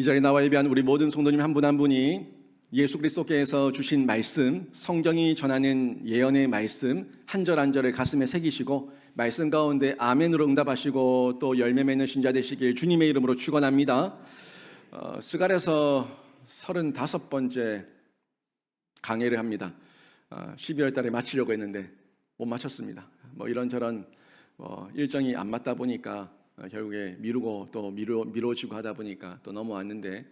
이 자리에 나와 예배한 우리 모든 성도님 한 분 한 분이 예수 그리스도께서 주신 말씀, 성경이 전하는 예언의 말씀 한 절 한 절을 가슴에 새기시고 말씀 가운데 아멘으로 응답하시고 또 열매 맺는 신자 되시길 주님의 이름으로 축원합니다. 스갈에서 35번째 강해를 합니다. 12월 달에 마치려고 했는데 못 마쳤습니다. 이런저런 일정이 안 맞다 보니까 결국에 미루고 또 미뤄지고 하다 보니까 또 넘어왔는데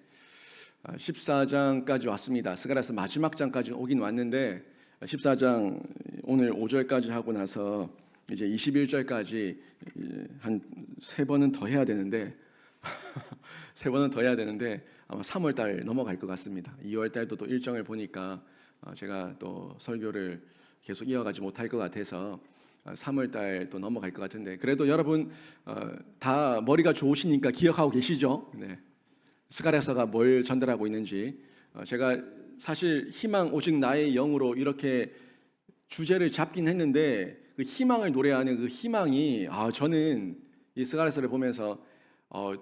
14장까지 왔습니다. 스가랴서 마지막 장까지 오긴 왔는데 14장 오늘 5절까지 하고 나서 이제 21절까지 한 3번은 더 해야 되는데 3번은 더 해야 되는데 아마 3월 달 넘어갈 것 같습니다. 2월 달도 또 일정을 보니까 제가 또 설교를 계속 이어가지 못할 것 같아서 3월 달 또 넘어갈 것 같은데 그래도 여러분 다 머리가 좋으시니까 기억하고 계시죠? 네. 스가랴서가 뭘 전달하고 있는지 제가 사실 희망 오직 나의 영으로 이렇게 주제를 잡긴 했는데 그 희망을 노래하는 그 희망이 저는 이 스가랴서를 보면서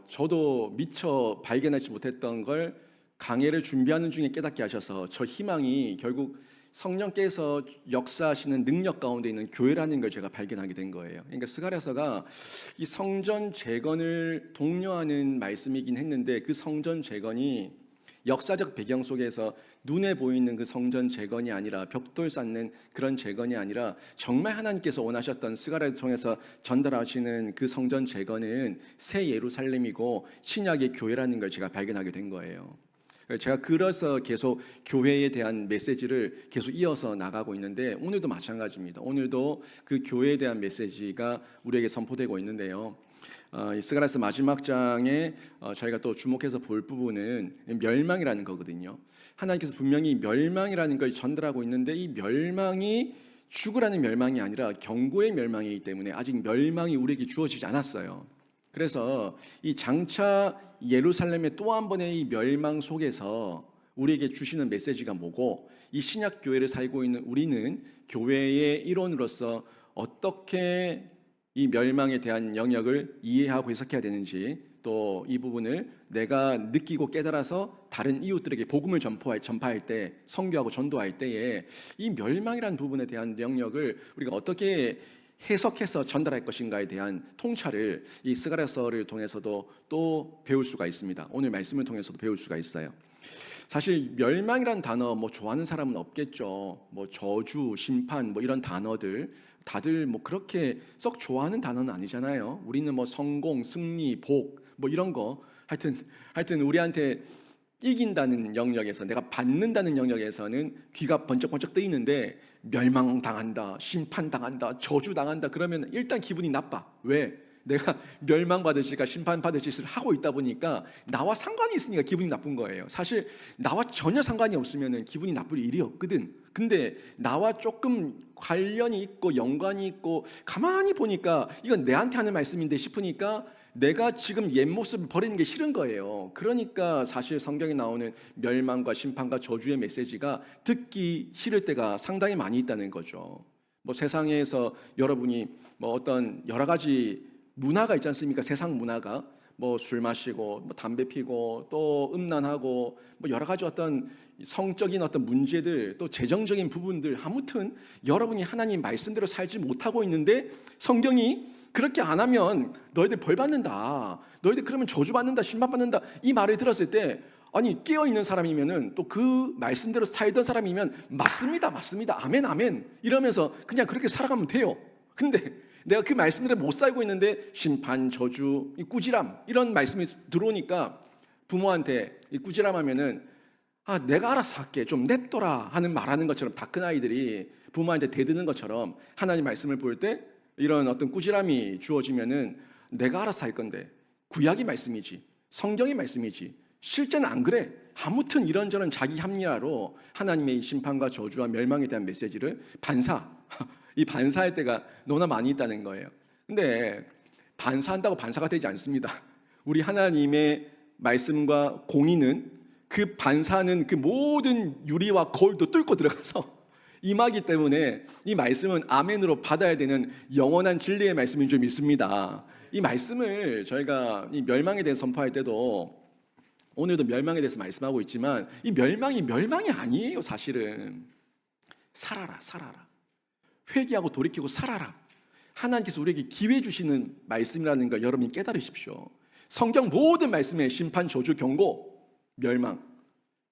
저도 미처 발견하지 못했던 걸 강해를 준비하는 중에 깨닫게 하셔서 저 희망이 결국 성령께서 역사하시는 능력 가운데 있는 교회라는 걸 제가 발견하게 된 거예요. 그러니까 스가랴서가 이 성전 재건을 독려하는 말씀이긴 했는데 그 성전 재건이 역사적 배경 속에서 눈에 보이는 그 성전 재건이 아니라 벽돌 쌓는 그런 재건이 아니라 정말 하나님께서 원하셨던 스가랴를 통해서 전달하시는 그 성전 재건은 새 예루살렘이고 신약의 교회라는 걸 제가 발견하게 된 거예요. 제가 그래서 계속 교회에 대한 메시지를 계속 이어서 나가고 있는데 오늘도 마찬가지입니다. 오늘도 그 교회에 대한 메시지가 우리에게 선포되고 있는데요. 스가랴서 마지막 장에 저희가 또 주목해서 볼 부분은 멸망이라는 거거든요. 하나님께서 분명히 멸망이라는 걸 전달하고 있는데 이 멸망이 죽으라는 멸망이 아니라 경고의 멸망이기 때문에 아직 멸망이 우리에게 주어지지 않았어요. 그래서 이 장차 예루살렘의 또 한 번의 이 멸망 속에서 우리에게 주시는 메시지가 뭐고 이 신약 교회를 살고 있는 우리는 교회의 일원으로서 어떻게 이 멸망에 대한 영역을 이해하고 해석해야 되는지 또 이 부분을 내가 느끼고 깨달아서 다른 이웃들에게 복음을 전파할 때 선교하고 전도할 때에 이 멸망이라는 부분에 대한 영역을 우리가 어떻게 해석해서 전달할 것인가에 대한 통찰을 이 스가랴서를 통해서도 또 배울 수가 있습니다. 오늘 말씀을 통해서도 배울 수가 있어요. 사실 멸망이라는 단어 좋아하는 사람은 없겠죠. 저주, 심판 이런 단어들 다들 그렇게 썩 좋아하는 단어는 아니잖아요. 우리는 성공, 승리, 복 이런 거 하여튼 우리한테 이긴다는 영역에서 내가 받는다는 영역에서는 귀가 번쩍번쩍 뜨이는데 멸망당한다, 심판당한다, 저주당한다 그러면 일단 기분이 나빠. 왜? 내가 멸망받을 짓과 심판받을 짓을 하고 있다 보니까 나와 상관이 있으니까 기분이 나쁜 거예요. 사실 나와 전혀 상관이 없으면 기분이 나쁠 일이 없거든. 근데 나와 조금 관련이 있고 연관이 있고 가만히 보니까 이건 내한테 하는 말씀인데 싶으니까 내가 지금 옛 모습을 버리는 게 싫은 거예요. 그러니까 사실 성경에 나오는 멸망과 심판과 저주의 메시지가 듣기 싫을 때가 상당히 많이 있다는 거죠. 세상에서 여러분이 어떤 여러 가지 문화가 있지 않습니까? 세상 문화가 술 마시고 담배 피고 또 음란하고 여러 가지 어떤 성적인 어떤 문제들 또 재정적인 부분들 아무튼 여러분이 하나님 말씀대로 살지 못하고 있는데 성경이 그렇게 안 하면 너희들 벌 받는다. 너희들 그러면 저주 받는다, 심판 받는다. 이 말을 들었을 때 아니 깨어 있는 사람이면은 또 그 말씀대로 살던 사람이면 맞습니다. 아멘 아멘 이러면서 그냥 그렇게 살아가면 돼요. 근데 내가 그 말씀대로 못 살고 있는데 심판, 저주, 이 꾸지람 이런 말씀이 들어오니까 부모한테 이 꾸지람하면은 내가 알아서 할게 좀 냅둬라 하는 말하는 것처럼 다 큰 아이들이 부모한테 대드는 것처럼 하나님 말씀을 볼 때 이런 어떤 꾸지람이 주어지면은 내가 알아서 할 건데 구약이 말씀이지 성경이 말씀이지 실제는 안 그래. 아무튼 이런저런 자기 합리화로 하나님의 심판과 저주와 멸망에 대한 메시지를 반사할 때가 너무나 많이 있다는 거예요. 근데 반사한다고 반사가 되지 않습니다. 우리 하나님의 말씀과 공의는 그 반사는 그 모든 유리와 거울도 뚫고 들어가서 임하기 때문에 이 말씀은 아멘으로 받아야 되는 영원한 진리의 말씀인 줄 믿습니다. 이 말씀을 저희가 이 멸망에 대해 선포할 때도 오늘도 멸망에 대해서 말씀하고 있지만 이 멸망이 아니에요. 사실은 살아라. 회개하고 돌이키고 살아라. 하나님께서 우리에게 기회 주시는 말씀이라는 걸 여러분이 깨달으십시오. 성경 모든 말씀에 심판, 저주, 경고, 멸망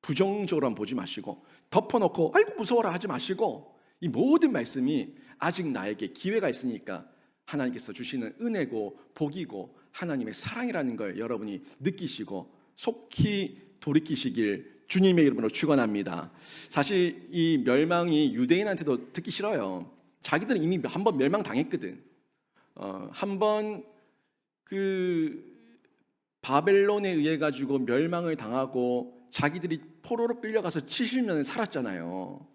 부정적으로만 보지 마시고 덮어놓고 아이고 무서워라 하지 마시고 이 모든 말씀이 아직 나에게 기회가 있으니까 하나님께서 주시는 은혜고 복이고 하나님의 사랑이라는 걸 여러분이 느끼시고 속히 돌이키시길 주님의 이름으로 축원합니다. 사실 이 멸망이 유대인한테도 듣기 싫어요. 자기들은 이미 한번 멸망당했거든. 한번 그 바벨론에 의해 가지고 멸망을 당하고 자기들이 포로로 끌려가서 70년을 살았잖아요.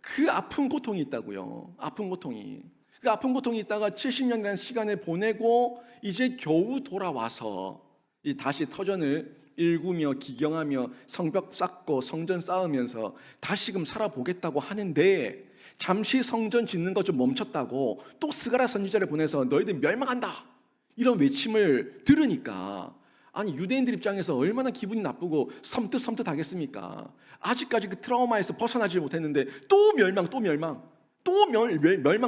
그 아픈 고통이 있다고요. 아픈 고통이. 그 아픈 고통이 있다가 70년이라는 시간을 보내고 이제 겨우 돌아와서 다시 터전을 일구며 기경하며 성벽 쌓고 성전 쌓으면서 다시금 살아보겠다고 하는데 잠시 성전 짓는 거 좀 멈췄다고 또 스가랴 선지자를 보내서 너희들 멸망한다 이런 외침을 들으니까 아니 유대인들 입장에서 얼마나 기분이 나쁘고 섬뜩하겠습니까? 아직까지 그 트라우마에서 벗어나지 못했는데 또 멸망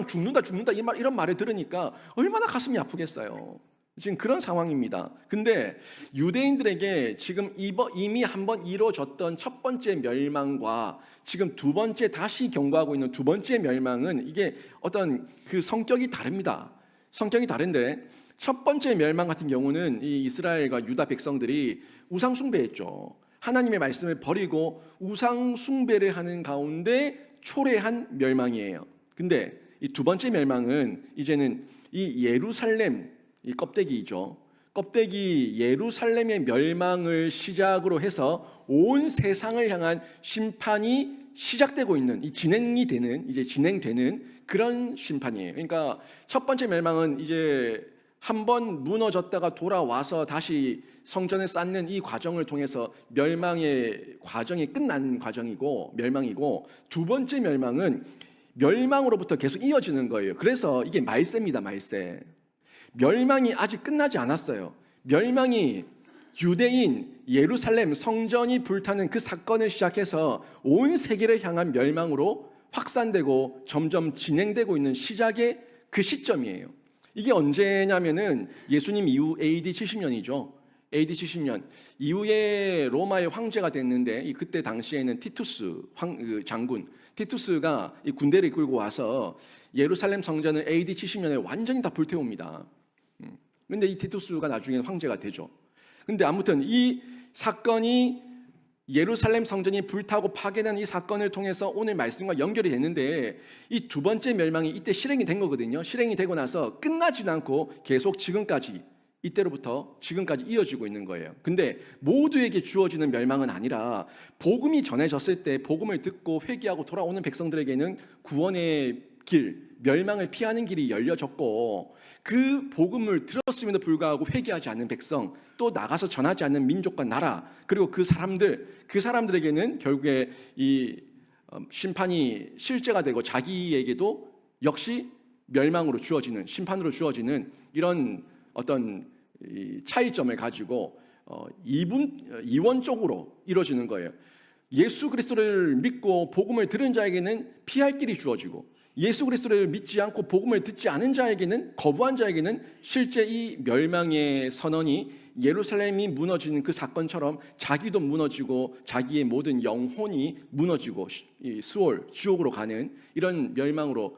죽는다 이런 말을 들으니까 얼마나 가슴이 아프겠어요. 지금 그런 상황입니다. 근데 유대인들에게 지금 이미 한번 이루어졌던 첫 번째 멸망과 지금 두 번째 다시 경고하고 있는 두 번째 멸망은 이게 어떤 그 성격이 다릅니다. 성격이 다른데 첫 번째 멸망 같은 경우는 이 이스라엘과 유다 백성들이 우상 숭배했죠. 하나님의 말씀을 버리고 우상 숭배를 하는 가운데 초래한 멸망이에요. 근데 이 두 번째 멸망은 이제는 이 예루살렘 이 껍데기이죠. 껍데기 예루살렘의 멸망을 시작으로 해서 온 세상을 향한 심판이 시작되고 있는 진행되는 그런 심판이에요. 그러니까 첫 번째 멸망은 이제 한번 무너졌다가 돌아와서 다시 성전을 쌓는 이 과정을 통해서 멸망의 과정이 끝난 과정이고 멸망이고 두 번째 멸망은 멸망으로부터 계속 이어지는 거예요. 그래서 이게 말세입니다. 말세. 멸망이 아직 끝나지 않았어요. 멸망이 유대인 예루살렘 성전이 불타는 그 사건을 시작해서 온 세계를 향한 멸망으로 확산되고 점점 진행되고 있는 시작의 그 시점이에요. 이게 언제냐면은 예수님 이후 AD 70년이죠. AD 70년 이후에 로마의 황제가 됐는데 그때 당시에는 티투스 장군 티투스가 이 군대를 끌고 와서 예루살렘 성전을 AD 70년에 완전히 다 불태웁니다. 근데 이 티투스가 나중에 황제가 되죠. 근데 아무튼 이 사건이 예루살렘 성전이 불타고 파괴된 이 사건을 통해서 오늘 말씀과 연결이 됐는데 이 두 번째 멸망이 이때 실행이 된 거거든요. 실행이 되고 나서 끝나지는 않고 계속 지금까지 이때로부터 지금까지 이어지고 있는 거예요. 근데 모두에게 주어지는 멸망은 아니라 복음이 전해졌을 때 복음을 듣고 회개하고 돌아오는 백성들에게는 구원의 길, 멸망을 피하는 길이 열려졌고 그 복음을 들었음에도 불구하고 회개하지 않는 백성, 또 나가서 전하지 않는 민족과 나라, 그리고 그 사람들에게는 결국에 이 심판이 실제가 되고 자기에게도 역시 멸망으로 주어지는 심판으로 주어지는 이런 어떤 차이점을 가지고 이원적으로 이루어지는 거예요. 예수 그리스도를 믿고 복음을 들은 자에게는 피할 길이 주어지고 예수 그리스도를 믿지 않고 복음을 듣지 않은 자에게는 거부한 자에게는 실제 이 멸망의 선언이 예루살렘이 무너지는 그 사건처럼 자기도 무너지고 자기의 모든 영혼이 무너지고 수월 지옥으로 가는 이런 멸망으로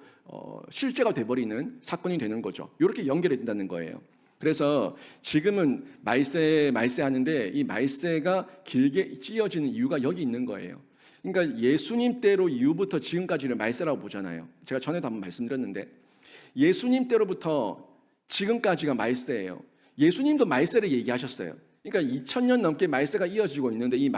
실제가 돼버리는 사건이 되는 거죠. 이렇게 연결이 된다는 거예요. 그래서 지금은 말세 하는데 이 말세가 길게 찌어지는 이유가 여기 있는 거예요. 그러니까 예수님 때로 이후부터 지금까지를 말세라고 보잖아요. 제가 전에도 한번 말씀드렸는데 예수님 때로부터 지금까지가 말세예요. 예수님도 말세를 얘기하셨어요. 그러니까 2000년 넘게 말세가 이어지고 있는데 이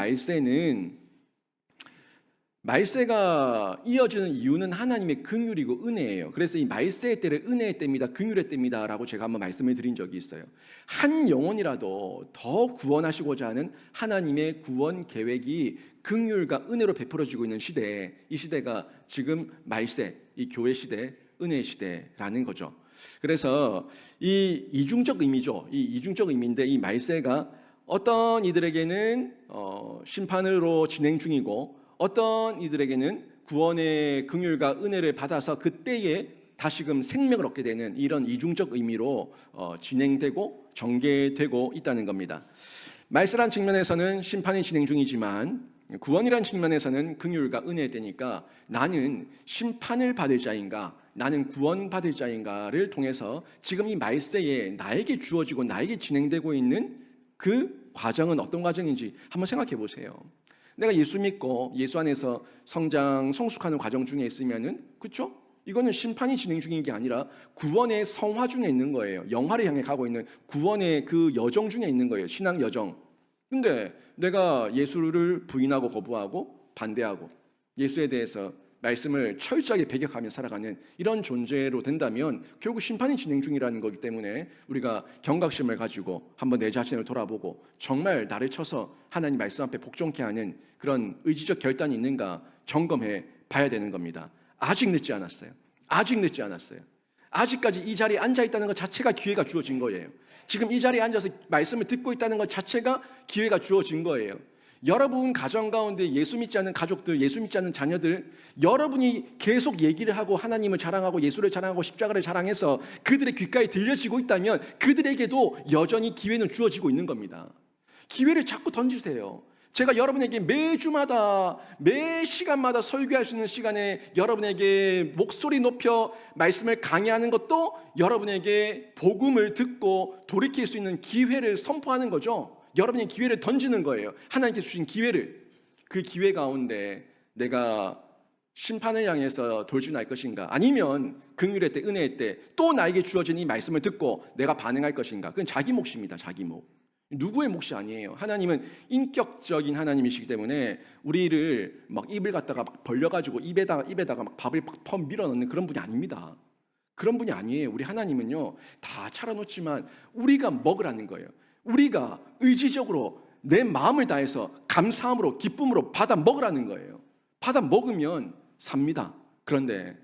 말세가 이어지는 이유는 하나님의 긍휼이고 은혜예요. 그래서 이 말세의 때를 은혜의 때입니다, 긍휼의 때입니다라고 제가 한번 말씀을 드린 적이 있어요. 한 영혼이라도 더 구원하시고자 하는 하나님의 구원 계획이 긍휼과 은혜로 베풀어지고 있는 시대에 이 시대가 지금 말세, 이 교회 시대, 은혜의 시대라는 거죠. 그래서 이 이중적 의미죠. 이 이중적 의미인데 이 말세가 어떤 이들에게는 심판으로 진행 중이고 어떤 이들에게는 구원의 긍휼과 은혜를 받아서 그때에 다시금 생명을 얻게 되는 이런 이중적 의미로 진행되고 전개되고 있다는 겁니다. 말세란 측면에서는 심판이 진행 중이지만 구원이란 측면에서는 긍휼과 은혜의 때니까 나는 심판을 받을 자인가 나는 구원받을 자인가를 통해서 지금 이 말세에 나에게 주어지고 나에게 진행되고 있는 그 과정은 어떤 과정인지 한번 생각해 보세요. 내가 예수 믿고 예수 안에서 성장, 성숙하는 과정 중에 있으면은 그렇죠? 이거는 심판이 진행 중인 게 아니라 구원의 성화 중에 있는 거예요. 영화를 향해 가고 있는 구원의 그 여정 중에 있는 거예요. 신앙 여정. 근데 내가 예수를 부인하고 거부하고 반대하고 예수에 대해서 말씀을 철저하게 배격하며 살아가는 이런 존재로 된다면 결국 심판이 진행 중이라는 거기 때문에 우리가 경각심을 가지고 한번 내 자신을 돌아보고 정말 나를 쳐서 하나님 말씀 앞에 복종케 하는 그런 의지적 결단이 있는가 점검해 봐야 되는 겁니다. 아직 늦지 않았어요. 아직 늦지 않았어요. 아직까지 이 자리에 앉아 있다는 것 자체가 기회가 주어진 거예요. 지금 이 자리에 앉아서 말씀을 듣고 있다는 것 자체가 기회가 주어진 거예요. 여러분 가정 가운데 예수 믿지 않는 가족들, 예수 믿지 않는 자녀들, 여러분이 계속 얘기를 하고 하나님을 자랑하고 예수를 자랑하고 십자가를 자랑해서 그들의 귓가에 들려지고 있다면 그들에게도 여전히 기회는 주어지고 있는 겁니다. 기회를 자꾸 던지세요. 제가 여러분에게 매주마다 매 시간마다 설교할 수 있는 시간에 여러분에게 목소리 높여 말씀을 강의하는 것도 여러분에게 복음을 듣고 돌이킬 수 있는 기회를 선포하는 거죠. 여러분이 기회를 던지는 거예요. 하나님께서 주신 기회를. 그 기회 가운데 내가 심판을 향해서 돌진할 것인가 아니면 긍휼의 때 은혜의 때 또 나에게 주어진 이 말씀을 듣고 내가 반응할 것인가. 그건 자기 몫입니다. 자기 몫. 누구의 몫이 아니에요. 하나님은 인격적인 하나님이시기 때문에 우리를 막 입을 갖다가 막 벌려가지고 입에다가 막 밥을 퍽 밀어넣는 그런 분이 아닙니다. 그런 분이 아니에요. 우리 하나님은요 다 차려놓지만 우리가 먹으라는 거예요. 우리가 의지적으로 내 마음을 다해서 감사함으로 기쁨으로 받아 먹으라는 거예요. 받아 먹으면 삽니다. 그런데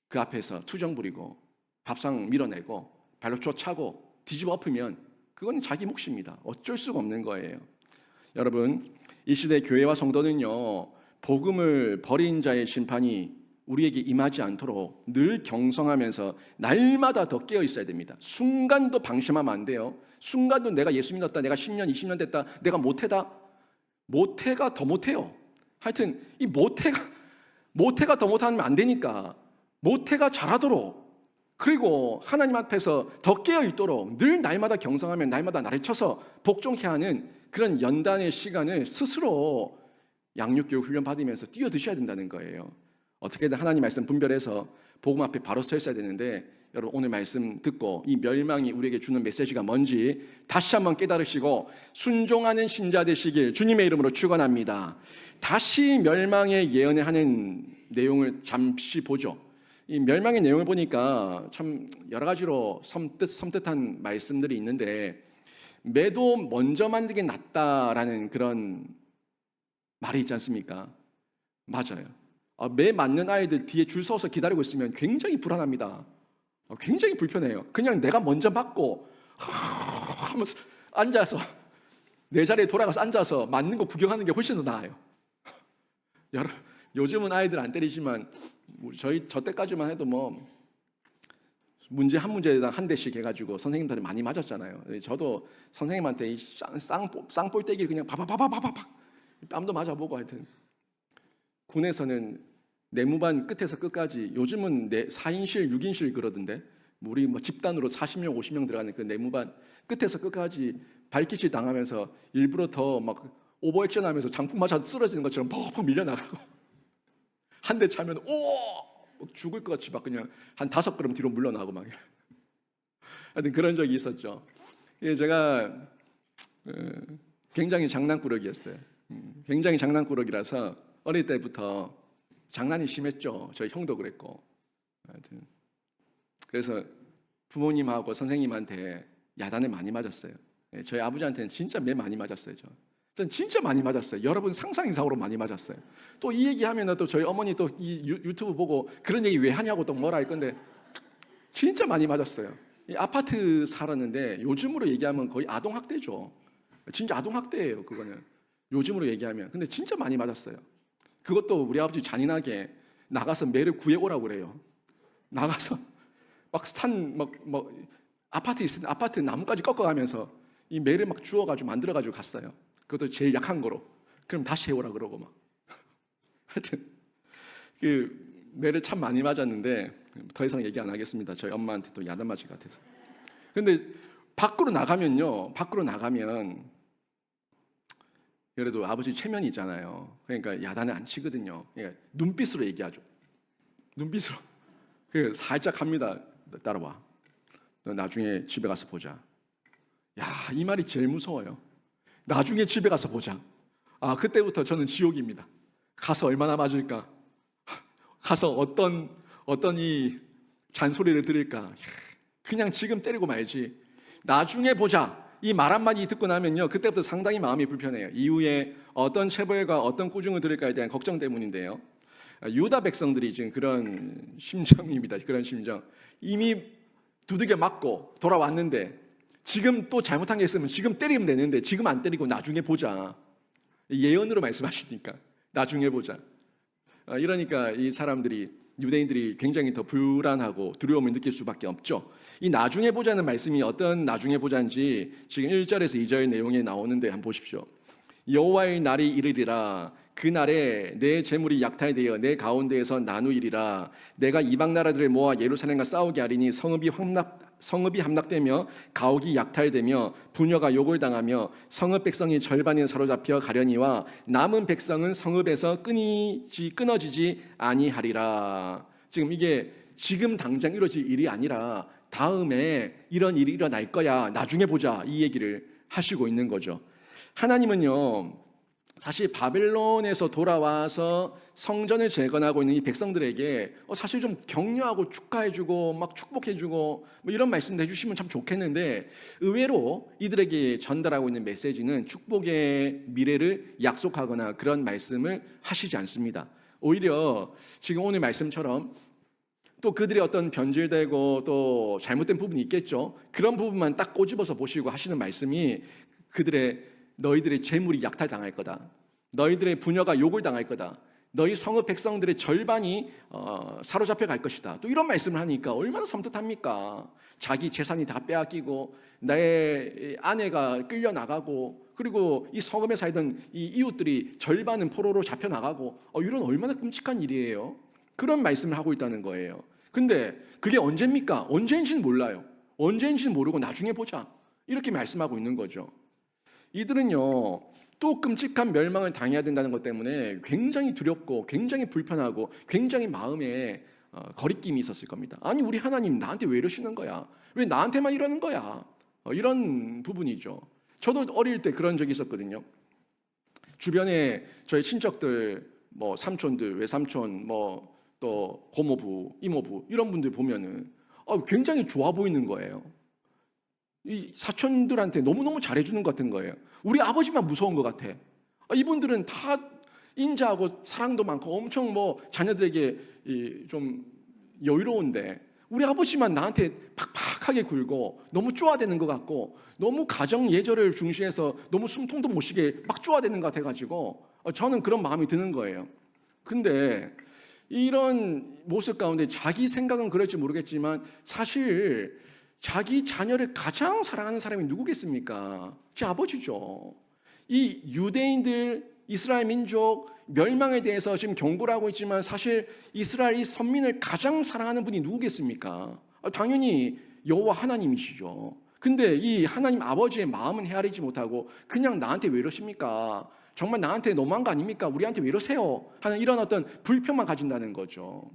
그 앞에서 투정 부리고 밥상 밀어내고 발로 쫓아고 뒤집어 엎으면 그건 자기 몫입니다. 어쩔 수가 없는 거예요. 여러분, 이 시대 교회와 성도는요 복음을 버린 자의 심판이 우리에게 임하지 않도록 늘 경성하면서 날마다 더 깨어 있어야 됩니다. 순간도 방심하면 안 돼요. 순간도 내가 예수 믿었다, 내가 10년, 20년 됐다, 내가 모태다. 모태가 더 못해요. 하여튼 이 모태가 더 못하면 안 되니까 모태가 잘하도록 그리고 하나님 앞에서 더 깨어 있도록 늘 날마다 경성하며 날마다 나를 쳐서 복종케 하는 그런 연단의 시간을 스스로 양육교육 훈련 받으면서 뛰어드셔야 된다는 거예요. 어떻게든 하나님 말씀 분별해서 복음 앞에 바로 서 있어야 되는데 여러분 오늘 말씀 듣고 이 멸망이 우리에게 주는 메시지가 뭔지 다시 한번 깨달으시고 순종하는 신자 되시길 주님의 이름으로 축원합니다. 다시 멸망의 예언을 하는 내용을 잠시 보죠. 이 멸망의 내용을 보니까 참 여러 가지로 섬뜩한 말씀들이 있는데 매도 먼저 만든 게 낫다라는 그런 말이 있지 않습니까? 맞아요. 매 맞는 아이들 뒤에 줄 서서 기다리고 있으면 굉장히 불안합니다. 굉장히 불편해요. 그냥 내가 먼저 맞고 하면서 앉아서 내 자리에 돌아가서 앉아서 맞는 거 구경하는 게 훨씬 더 나아요. 여러분 요즘은 아이들 안 때리지만 저 때까지만 해도 뭐 문제 한 문제당 한 대씩 해가지고 선생님들이 많이 맞았잖아요. 저도 선생님한테 이 쌍볼때기를 그냥 바바바바바박 뺨도 맞아보고 하여튼 군에서는 내무반 끝에서 끝까지 요즘은 4인실, 6인실 그러던데 우리 뭐 집단으로 40명, 50명 들어가는 그 내무반 끝에서 끝까지 발키치 당하면서 일부러 더 막 오버액션 하면서 장풍 맞아 쓰러지는 것처럼 퍽퍽 밀려나가고 한 대 차면 오! 죽을 것 같이 막 그냥 한 5걸음 뒤로 물러나고 막 하여튼 그런 적이 있었죠. 제가 굉장히 장난꾸러기였어요. 굉장히 장난꾸러기라서 어릴 때부터 장난이 심했죠. 저희 형도 그랬고. 하여튼 그래서 부모님하고 선생님한테 야단을 많이 맞았어요. 저희 아버지한테는 진짜 매 많이 맞았어요. 저는 진짜 많이 맞았어요. 여러분 상상 이상으로 많이 맞았어요. 또 이 얘기하면 또 저희 어머니 또 이 유튜브 보고 그런 얘기 왜 하냐고 또 뭐라 할 건데 진짜 많이 맞았어요. 이 아파트 살았는데 요즘으로 얘기하면 거의 아동 학대죠. 진짜 아동학대예요, 그거는. 요즘으로 얘기하면. 근데 진짜 많이 맞았어요. 그것도 우리 아버지 잔인하게 나가서 매를 구해오라고 그래요. 나가서 막 아파트 있으면 아파트 나무까지 꺾어가면서 이 매를 막 주워가지고 만들어가지고 갔어요. 그것도 제일 약한 거로. 그럼 다시 해오라 그러고 막. 하여튼 그 매를 참 많이 맞았는데 더 이상 얘기 안 하겠습니다. 저희 엄마한테 또 야단 맞을 것 같아서. 근데 밖으로 나가면 그래도 아버지 체면이 있잖아요. 그러니까 야단을 안 치거든요. 그러니까 눈빛으로 얘기하죠. 눈빛으로. 그 살짝 합니다. 따라와. 너 나중에 집에 가서 보자. 야, 이 말이 제일 무서워요. 나중에 집에 가서 보자. 아, 그때부터 저는 지옥입니다. 가서 얼마나 맞을까? 가서 어떤 이 잔소리를 들을까? 그냥 지금 때리고 말지. 나중에 보자. 이 말 한마디 듣고 나면요, 그때부터 상당히 마음이 불편해요. 이후에 어떤 체벌과 어떤 꾸중을 들을까에 대한 걱정 때문인데요. 유다 백성들이 지금 그런 심정입니다. 그런 심정. 이미 두들겨 맞고 돌아왔는데 지금 또 잘못한 게 있으면 지금 때리면 되는데 지금 안 때리고 나중에 보자. 예언으로 말씀하시니까 나중에 보자. 이러니까 이 사람들이, 유대인들이 굉장히 더 불안하고 두려움을 느낄 수밖에 없죠. 이 나중에 보자는 말씀이 어떤 나중에 보자인지 지금 1절에서 2절 내용에 나오는데 한번 보십시오. 여호와의 날이 이르리라. 그 날에 내 재물이 약탈되어 내 가운데에서 나누이리라. 내가 이방 나라들을 모아 예루살렘과 싸우게 하리니 성읍이 함락되며 가옥이 약탈되며 부녀가 욕을 당하며 성읍 백성이 절반에 사로잡혀 가려니와 남은 백성은 성읍에서 끊어지지 아니하리라. 지금 이게 지금 당장 이루어질 일이 아니라 다음에 이런 일이 일어날 거야. 나중에 보자. 이 얘기를 하시고 있는 거죠. 하나님은요, 사실 바벨론에서 돌아와서 성전을 재건하고 있는 이 백성들에게 사실 좀 격려하고 축하해주고 막 축복해주고 뭐 이런 말씀도 해주시면 참 좋겠는데, 의외로 이들에게 전달하고 있는 메시지는 축복의 미래를 약속하거나 그런 말씀을 하시지 않습니다. 오히려 지금 오늘 말씀처럼 또 그들의 어떤 변질되고 또 잘못된 부분이 있겠죠. 그런 부분만 딱 꼬집어서 보시고 하시는 말씀이 너희들의 재물이 약탈당할 거다. 너희들의 부녀가 욕을 당할 거다. 너희 성읍 백성들의 절반이 사로잡혀 갈 것이다. 또 이런 말씀을 하니까 얼마나 섬뜩합니까? 자기 재산이 다 빼앗기고 내 아내가 끌려나가고 그리고 이 성읍에 살던 이 이웃들이 절반은 포로로 잡혀나가고 이런 얼마나 끔찍한 일이에요. 그런 말씀을 하고 있다는 거예요. 근데 그게 언제입니까? 언제인지는 몰라요. 언제인지는 모르고 나중에 보자. 이렇게 말씀하고 있는 거죠. 이들은요, 또 끔찍한 멸망을 당해야 된다는 것 때문에 굉장히 두렵고 굉장히 불편하고 굉장히 마음에 거리낌이 있었을 겁니다. 아니, 우리 하나님 나한테 왜 이러시는 거야? 왜 나한테만 이러는 거야? 이런 부분이죠. 저도 어릴 때 그런 적이 있었거든요. 주변에 저희 친척들, 뭐 삼촌들, 외삼촌, 뭐 또 고모부, 이모부 이런 분들 보면은 굉장히 좋아 보이는 거예요. 이 사촌들한테 너무너무 잘해주는 것 같은 거예요. 우리 아버지만 무서운 것 같아. 이분들은 다 인자하고 사랑도 많고 엄청 뭐 자녀들에게 좀 여유로운데 우리 아버지만 나한테 팍팍하게 굴고 너무 쪼아대는 것 같고 너무 가정 예절을 중시해서 너무 숨통도 못 쉬게 막 쪼아대는 것 같아가지고 저는 그런 마음이 드는 거예요. 근데 이런 모습 가운데 자기 생각은 그럴지 모르겠지만 사실 자기 자녀를 가장 사랑하는 사람이 누구겠습니까? 제 아버지죠. 이 유대인들, 이스라엘 민족 멸망에 대해서 지금 경고를 하고 있지만 사실 이스라엘 이 선민을 가장 사랑하는 분이 누구겠습니까? 당연히 여호와 하나님이시죠. 근데 이 하나님 아버지의 마음은 헤아리지 못하고 그냥 나한테 왜 이러십니까? 정말 나한테 너무한 거 아닙니까? 우리한테 왜 이러세요? 하는 이런 어떤 불평만 가진다는 거죠.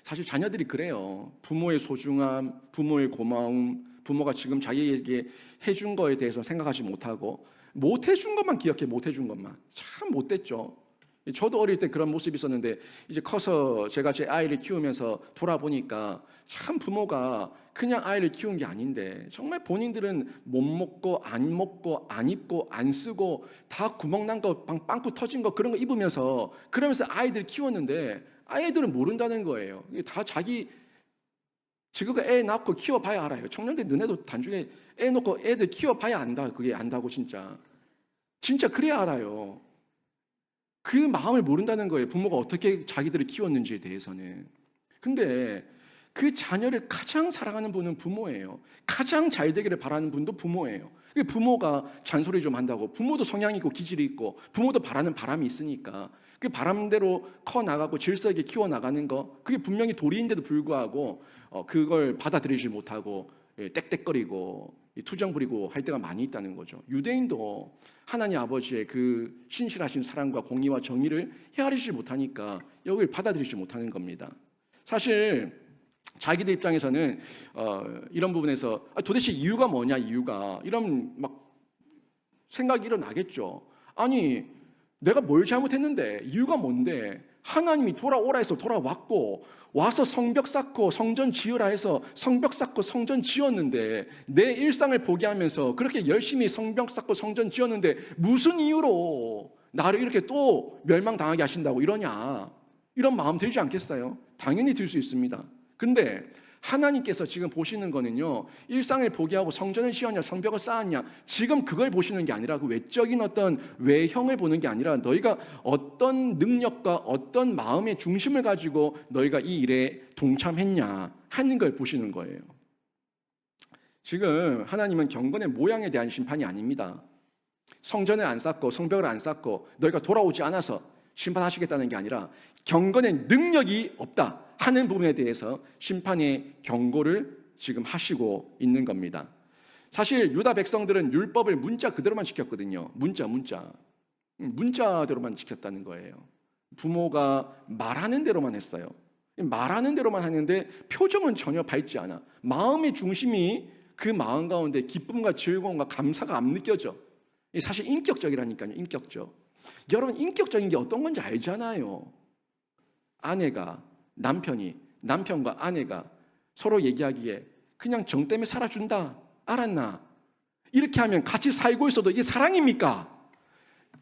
사실 자녀들이 그래요. 부모의 소중함, 부모의 고마움, 부모가 지금 자기에게 해준 거에 대해서 생각하지 못하고 못 해준 것만 기억해, 못 해준 것만. 참 못됐죠. 저도 어릴 때 그런 모습이 있었는데 이제 커서 제가 제 아이를 키우면서 돌아보니까 참 부모가 그냥 아이를 키운 게 아닌데 정말 본인들은 못 먹고 안 입고 안 쓰고 다 구멍 난 거 빵꾸 터진 거 그런 거 입으면서 그러면서 아이들 키웠는데 아이들은 모른다는 거예요. 이게 다 자기 지금가 애 낳고 키워봐야 알아요. 청년들 너네도 단중에 애 놓고 애들 키워봐야 안다. 그게 안다고 진짜. 진짜 그래야 알아요. 그 마음을 모른다는 거예요. 부모가 어떻게 자기들을 키웠는지에 대해서는. 근데 그 자녀를 가장 사랑하는 분은 부모예요. 가장 잘 되기를 바라는 분도 부모예요. 부모가 잔소리 좀 한다고, 부모도 성향이 있고 기질이 있고 부모도 바라는 바람이 있으니까 그 바람대로 커 나가고 질서 있게 키워 나가는 거, 그게 분명히 도리인데도 불구하고 그걸 받아들이지 못하고 떽떽거리고 투정 부리고 할 때가 많이 있다는 거죠. 유대인도 하나님 아버지의 그 신실하신 사랑과 공의와 정의를 헤아리지 못하니까 여기를 받아들이지 못하는 겁니다. 사실 자기들 입장에서는 이런 부분에서 도대체 이유가 뭐냐, 이유가 이런 막 생각이 일어나겠죠. 아니 내가 뭘 잘못했는데, 이유가 뭔데? 하나님이 돌아오라 해서 돌아왔고, 와서 성벽 쌓고 성전 지으라 해서 성벽 쌓고 성전 지었는데, 내 일상을 포기하면서 그렇게 열심히 성벽 쌓고 성전 지었는데 무슨 이유로 나를 이렇게 또 멸망당하게 하신다고 이러냐? 이런 마음 들지 않겠어요? 당연히 들 수 있습니다. 그런데 하나님께서 지금 보시는 거는요, 일상을 포기하고 성전을 지었냐 성벽을 쌓았냐, 지금 그걸 보시는 게 아니라 그 외적인 어떤 외형을 보는 게 아니라 너희가 어떤 능력과 어떤 마음의 중심을 가지고 너희가 이 일에 동참했냐 하는 걸 보시는 거예요. 지금 하나님은 경건의 모양에 대한 심판이 아닙니다. 성전을 안 쌓고 성벽을 안 쌓고 너희가 돌아오지 않아서 심판하시겠다는 게 아니라 경건의 능력이 없다 하는 부분에 대해서 심판의 경고를 지금 하시고 있는 겁니다. 사실 유다 백성들은 율법을 문자 그대로만 지켰거든요. 문자대로만 지켰다는 거예요. 부모가 말하는 대로만 했어요. 말하는 대로만 하는데 표정은 전혀 밝지 않아. 마음의 중심이 그 마음 가운데 기쁨과 즐거움과 감사가 안 느껴져. 사실 인격적이라니까요. 인격적. 여러분 인격적인 게 어떤 건지 알잖아요. 남편과 아내가 서로 얘기하기에 그냥 정 때문에 살아준다, 알았나? 이렇게 하면 같이 살고 있어도 이게 사랑입니까?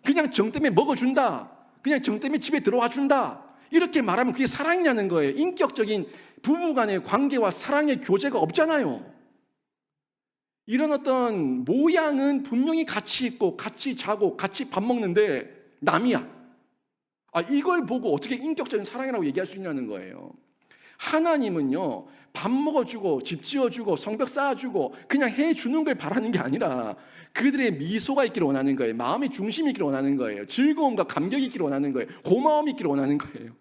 그냥 정 때문에 먹어준다, 그냥 정 때문에 집에 들어와 준다, 이렇게 말하면 그게 사랑이냐는 거예요. 인격적인 부부간의 관계와 사랑의 교제가 없잖아요. 이런 어떤 모양은 분명히 같이 있고 같이 자고 같이 밥 먹는데 남이야. 이걸 보고 어떻게 인격적인 사랑이라고 얘기할 수 있냐는 거예요. 하나님은요, 밥 먹어주고 집 지어주고 성벽 쌓아주고 그냥 해주는 걸 바라는 게 아니라 그들의 미소가 있기를 원하는 거예요. 마음의 중심이 있기를 원하는 거예요. 즐거움과 감격이 있기를 원하는 거예요. 고마움이 있기를 원하는 거예요.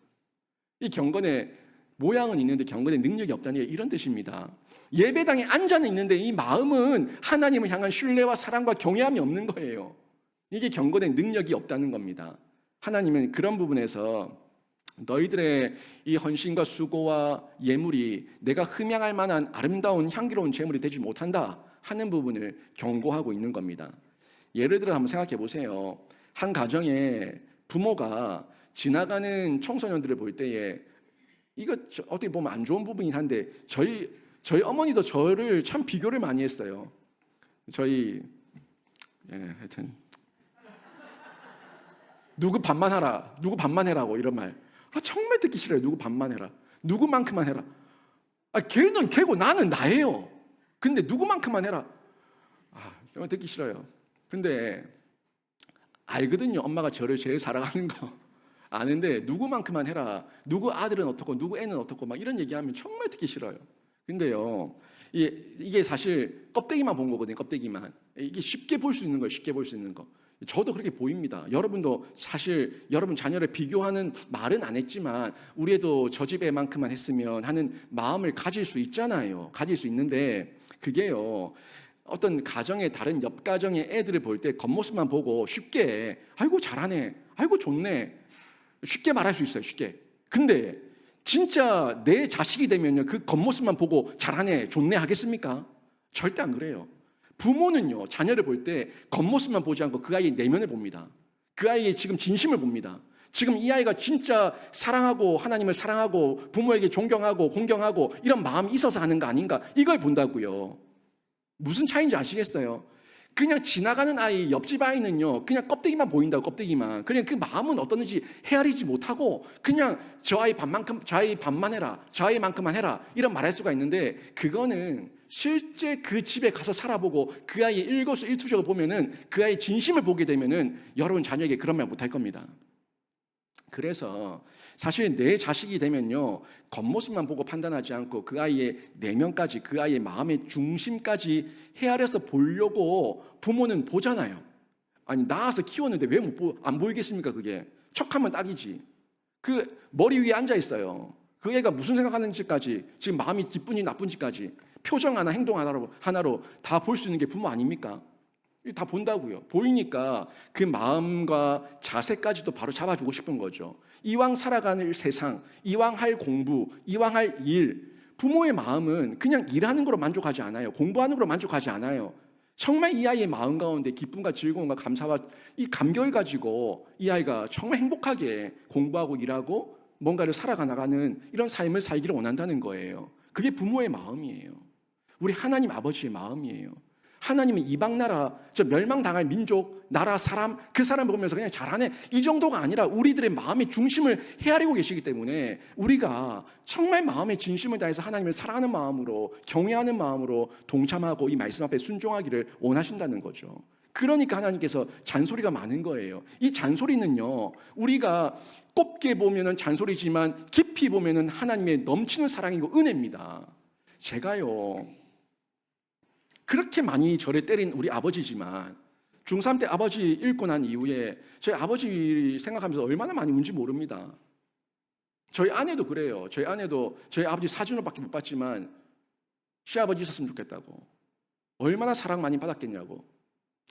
이 경건의 모양은 있는데 경건의 능력이 없다는 게 이런 뜻입니다. 예배당에 앉아는 있는데 이 마음은 하나님을 향한 신뢰와 사랑과 경외함이 없는 거예요. 이게 경건의 능력이 없다는 겁니다. 하나님은 그런 부분에서 너희들의 이 헌신과 수고와 예물이 내가 흠양할 만한 아름다운 향기로운 제물이 되지 못한다 하는 부분을 경고하고 있는 겁니다. 예를 들어 한번 생각해 보세요. 한 가정에 부모가 지나가는 청소년들을 볼 때에 이거 어떻게 보면 안 좋은 부분이긴 한데 저희 어머니도 저를 참 비교를 많이 했어요. 하여튼 누구 반만 하라, 누구 반만 해라고 이런 말. 정말 듣기 싫어요. 누구 반만 해라, 누구만큼만 해라. 걔는 걔고 나는 나예요. 근데 누구만큼만 해라. 정말 듣기 싫어요. 근데 알거든요. 엄마가 저를 제일 사랑하는 거 아는데 누구만큼만 해라, 누구 아들은 어떻고 누구 애는 어떻고 막 이런 얘기하면 정말 듣기 싫어요. 근데요, 이게 사실 껍데기만 본 거거든요. 껍데기만. 이게 쉽게 볼 수 있는 거예요. 쉽게 볼 수 있는 거. 저도 그렇게 보입니다. 여러분도 사실 여러분 자녀를 비교하는 말은 안 했지만 우리 애도 저 집 애만큼만 했으면 하는 마음을 가질 수 있잖아요. 가질 수 있는데 그게요, 어떤 가정의 다른 옆 가정의 애들을 볼 때 겉모습만 보고 쉽게 아이고 잘하네, 아이고 좋네, 쉽게 말할 수 있어요. 쉽게. 근데 진짜 내 자식이 되면요, 그 겉모습만 보고 잘하네, 좋네 하겠습니까? 절대 안 그래요. 부모는요, 자녀를 볼 때 겉모습만 보지 않고 그 아이의 내면을 봅니다. 그 아이의 지금 진심을 봅니다. 지금 이 아이가 진짜 사랑하고 하나님을 사랑하고 부모에게 존경하고 공경하고 이런 마음이 있어서 하는 거 아닌가, 이걸 본다고요. 무슨 차이인지 아시겠어요? 그냥 지나가는 아이, 옆집 아이는요, 그냥 껍데기만 보인다고, 껍데기만. 그냥 그 마음은 어떤지 헤아리지 못하고 그냥 저 아이 반만큼, 저 아이 반만 해라, 저 아이만큼만 해라, 이런 말할 수가 있는데, 그거는 실제 그 집에 가서 살아보고 그 아이의 일거수일투족을 보면은, 그 아이의 진심을 보게 되면은 여러분 자녀에게 그런 말 못할 겁니다. 그래서 사실 내 자식이 되면요, 겉모습만 보고 판단하지 않고 그 아이의 내면까지, 그 아이의 마음의 중심까지 헤아려서 보려고 부모는 보잖아요. 아니, 낳아서 키웠는데 왜 안 보이겠습니까? 그게 척하면 딱이지. 그 머리 위에 앉아 있어요. 그 애가 무슨 생각하는지까지, 지금 마음이 기쁜지 나쁜지까지 표정 하나, 행동 하나로 다 볼 수 있는 게 부모 아닙니까? 다 본다고요. 보이니까 그 마음과 자세까지도 바로 잡아주고 싶은 거죠. 이왕 살아가는 세상, 이왕 할 공부, 이왕 할 일, 부모의 마음은 그냥 일하는 거로 만족하지 않아요. 공부하는 거로 만족하지 않아요. 정말 이 아이의 마음 가운데 기쁨과 즐거움과 감사와 이 감격을 가지고 이 아이가 정말 행복하게 공부하고 일하고 뭔가를 살아가 나가는 이런 삶을 살기를 원한다는 거예요. 그게 부모의 마음이에요. 우리 하나님 아버지의 마음이에요. 하나님은 이방 나라, 저 멸망당할 민족, 나라, 사람, 그 사람 보면서 그냥 잘하네, 이 정도가 아니라 우리들의 마음의 중심을 헤아리고 계시기 때문에 우리가 정말 마음의 진심을 다해서 하나님을 사랑하는 마음으로, 경외하는 마음으로 동참하고 이 말씀 앞에 순종하기를 원하신다는 거죠. 그러니까 하나님께서 잔소리가 많은 거예요. 이 잔소리는요, 우리가 곱게 보면은 잔소리지만 깊이 보면은 하나님의 넘치는 사랑이고 은혜입니다. 제가요, 그렇게 많이 저를 때린 우리 아버지지만 중3 때 아버지 잃고 난 이후에 저희 아버지 생각하면서 얼마나 많이 운지 모릅니다. 저희 아내도 그래요. 저희 아내도 저희 아버지 사진으로밖에 못 봤지만 시아버지 있었으면 좋겠다고, 얼마나 사랑 많이 받았겠냐고.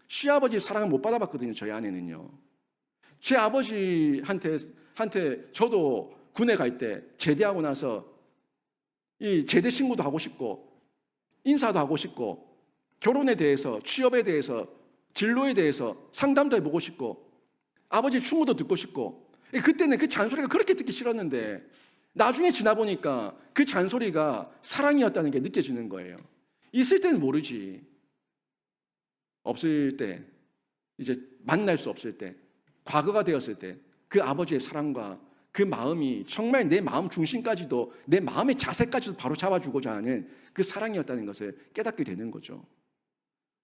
시아버지 사랑을 못 받아봤거든요. 저희 아내는요. 제 아버지한테 저도 군에 갈 때 제대하고 나서 이 제대 신고도 하고 싶고 인사도 하고 싶고 결혼에 대해서, 취업에 대해서, 진로에 대해서 상담도 해보고 싶고 아버지의 충고도 듣고 싶고, 그때는 그 잔소리가 그렇게 듣기 싫었는데 나중에 지나 보니까 그 잔소리가 사랑이었다는 게 느껴지는 거예요. 있을 때는 모르지. 없을 때, 이제 만날 수 없을 때, 과거가 되었을 때 그 아버지의 사랑과 그 마음이 정말 내 마음 중심까지도, 내 마음의 자세까지도 바로 잡아주고자 하는 그 사랑이었다는 것을 깨닫게 되는 거죠.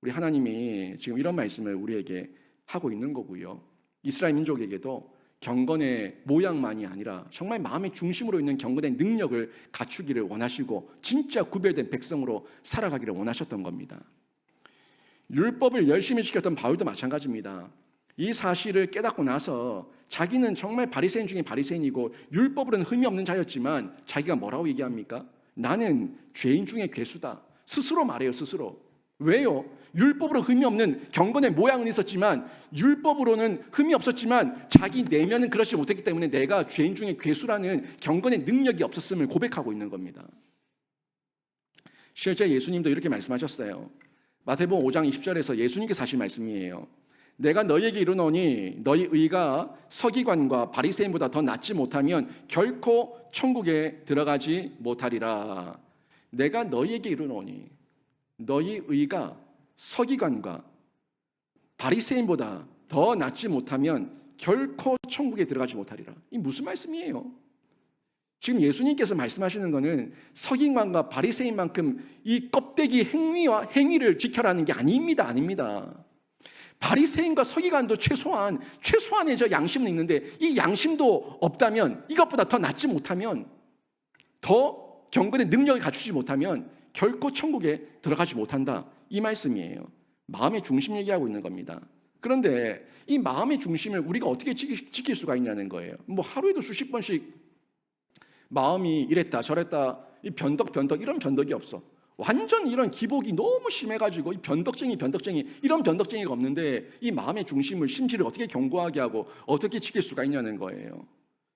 우리 하나님이 지금 이런 말씀을 우리에게 하고 있는 거고요. 이스라엘 민족에게도 경건의 모양만이 아니라 정말 마음의 중심으로 있는 경건의 능력을 갖추기를 원하시고 진짜 구별된 백성으로 살아가기를 원하셨던 겁니다. 율법을 열심히 지켰던 바울도 마찬가지입니다. 이 사실을 깨닫고 나서 자기는 정말 바리새인 중에 바리새인이고 율법으로는 흠이 없는 자였지만 자기가 뭐라고 얘기합니까? 나는 죄인 중에 괴수다. 스스로 말해요. 스스로. 왜요? 율법으로 흠이 없는 경건의 모양은 있었지만, 율법으로는 흠이 없었지만 자기 내면은 그렇지 못했기 때문에 내가 죄인 중에 괴수라는 경건의 능력이 없었음을 고백하고 있는 겁니다. 실제 예수님도 이렇게 말씀하셨어요. 마태복음 5장 20절에서 예수님께서 하신 말씀이에요. 내가 너희에게 이르노니 너희 의가 서기관과 바리새인보다 더 낫지 못하면 결코 천국에 들어가지 못하리라. 내가 너희에게 이르노니 너희 의가 서기관과 바리새인보다 더 낫지 못하면 결코 천국에 들어가지 못하리라. 이 무슨 말씀이에요? 지금 예수님께서 말씀하시는 것은 서기관과 바리새인만큼 이 껍데기 행위를 지켜라는 게 아닙니다. 바리새인과 서기관도 최소한의 저 양심은 있는데 이 양심도 없다면, 이것보다 더 낫지 못하면, 더 경건의 능력을 갖추지 못하면 결코 천국에 들어가지 못한다. 이 말씀이에요. 마음의 중심 얘기하고 있는 겁니다. 그런데 이 마음의 중심을 우리가 어떻게 지킬 수가 있냐는 거예요. 뭐 하루에도 수십 번씩 마음이 이랬다 저랬다, 이 변덕 이런 변덕이 없어. 완전 이런 기복이 너무 심해가지고 이 변덕쟁이 이런 변덕쟁이가 없는데 이 마음의 중심을, 심지를 어떻게 견고하게 하고 어떻게 지킬 수가 있냐는 거예요.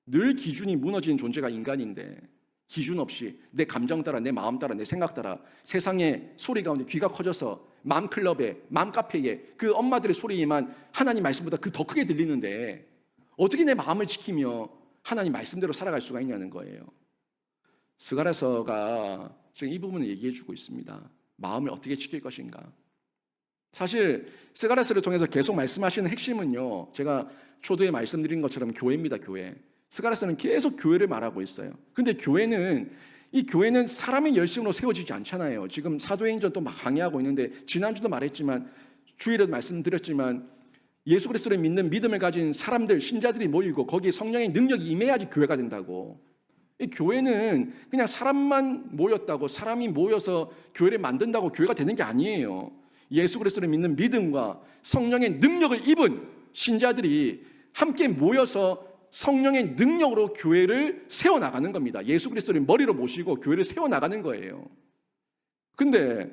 늘 기준이 무너지는 존재가 인간인데 기준 없이 내 감정 따라, 내 마음 따라, 내 생각 따라 세상의 소리 가운데 귀가 커져서 맘클럽에, 맘카페에 그 엄마들의 소리만 하나님 말씀보다 그 더 크게 들리는데 어떻게 내 마음을 지키며 하나님 말씀대로 살아갈 수가 있냐는 거예요. 스가랴서가 지금 이 부분을 얘기해 주고 있습니다. 마음을 어떻게 지킬 것인가. 사실 스가랴서를 통해서 계속 말씀하시는 핵심은요, 제가 초두에 말씀드린 것처럼 교회입니다. 교회. 스가랴서는 계속 교회를 말하고 있어요. 근데 교회는 사람의 열심으로 세워지지 않잖아요. 지금 사도행전 또 막 강의하고 있는데, 지난주도 말했지만, 주일에도 말씀드렸지만, 예수 그리스도를 믿는 믿음을 가진 사람들, 신자들이 모이고 거기에 성령의 능력이 임해야지 교회가 된다고. 이 교회는 그냥 사람만 모였다고, 사람이 모여서 교회를 만든다고 교회가 되는 게 아니에요. 예수 그리스도를 믿는 믿음과 성령의 능력을 입은 신자들이 함께 모여서 성령의 능력으로 교회를 세워나가는 겁니다. 예수 그리스도를 머리로 모시고 교회를 세워나가는 거예요. 근데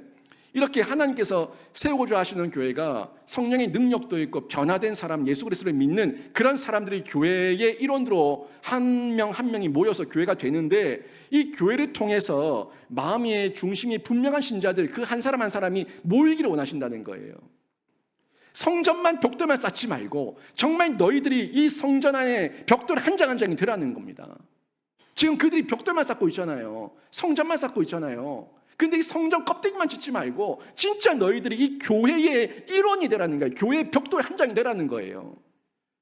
이렇게 하나님께서 세우고자 하시는 교회가 성령의 능력도 있고 변화된 사람, 예수 그리스도를 믿는 그런 사람들이 교회의 일원으로 한 명 한 명이 모여서 교회가 되는데, 이 교회를 통해서 마음의 중심이 분명한 신자들, 그 한 사람 한 사람이 모이기를 원하신다는 거예요. 성전만 벽돌만 쌓지 말고 정말 너희들이 이 성전 안에 벽돌 한 장 한 장이 되라는 겁니다. 지금 그들이 벽돌만 쌓고 있잖아요. 성전만 쌓고 있잖아요. 근데 이 성전 껍데기만 짓지 말고 진짜 너희들이 이 교회의 일원이 되라는 거예요. 교회의 벽돌 한 장이 되라는 거예요.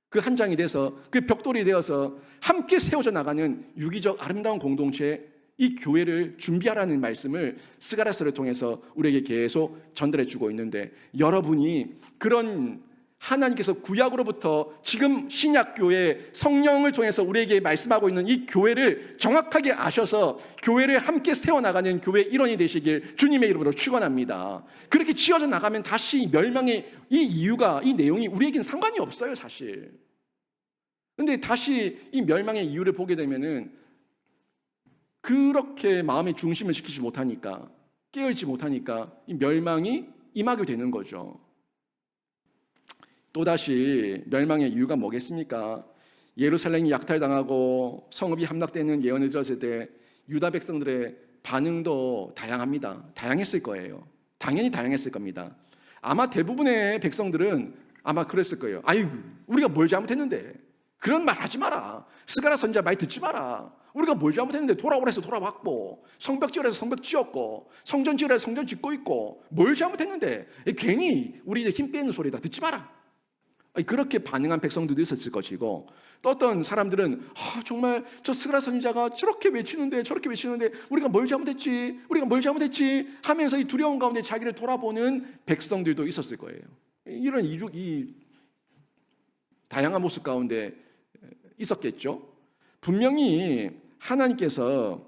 그 한 장이 돼서, 그 벽돌이 되어서 함께 세워져 나가는 유기적 아름다운 공동체, 이 교회를 준비하라는 말씀을 스가랴서를 통해서 우리에게 계속 전달해 주고 있는데, 여러분이 그런 하나님께서 구약으로부터 지금 신약교회 성령을 통해서 우리에게 말씀하고 있는 이 교회를 정확하게 아셔서 교회를 함께 세워나가는 교회의 일원이 되시길 주님의 이름으로 축원합니다. 그렇게 지어져 나가면 다시 멸망의 이 이유가, 이 내용이 우리에겐 상관이 없어요, 사실. 근데 다시 이 멸망의 이유를 보게 되면은 그렇게 마음의 중심을 지키지 못하니까, 깨어있지 못하니까 이 멸망이 임하게 되는 거죠. 또다시 멸망의 이유가 뭐겠습니까? 예루살렘이 약탈당하고 성읍이 함락되는 예언을 들었을 때 유다 백성들의 반응도 다양합니다. 다양했을 거예요. 당연히 다양했을 겁니다. 아마 대부분의 백성들은 아마 그랬을 거예요. 아유, 우리가 뭘 잘못했는데? 그런 말 하지 마라. 스가랴 선지자 말 듣지 마라. 우리가 뭘 잘못했는데 돌아오라 해서 돌아왔고, 성벽 지으라 해서 성벽 지었고, 성전 지으라 해서 성전 짓고 있고, 뭘 잘못했는데? 괜히 우리 힘 빼는 소리다. 듣지 마라. 그렇게 반응한 백성들도 있었을 것이고, 또 어떤 사람들은 정말 저 스가랴 선지자가 저렇게 외치는데 우리가 뭘 잘못했지 하면서 이 두려움 가운데 자기를 돌아보는 백성들도 있었을 거예요. 이런 이 다양한 모습 가운데 있었겠죠. 분명히 하나님께서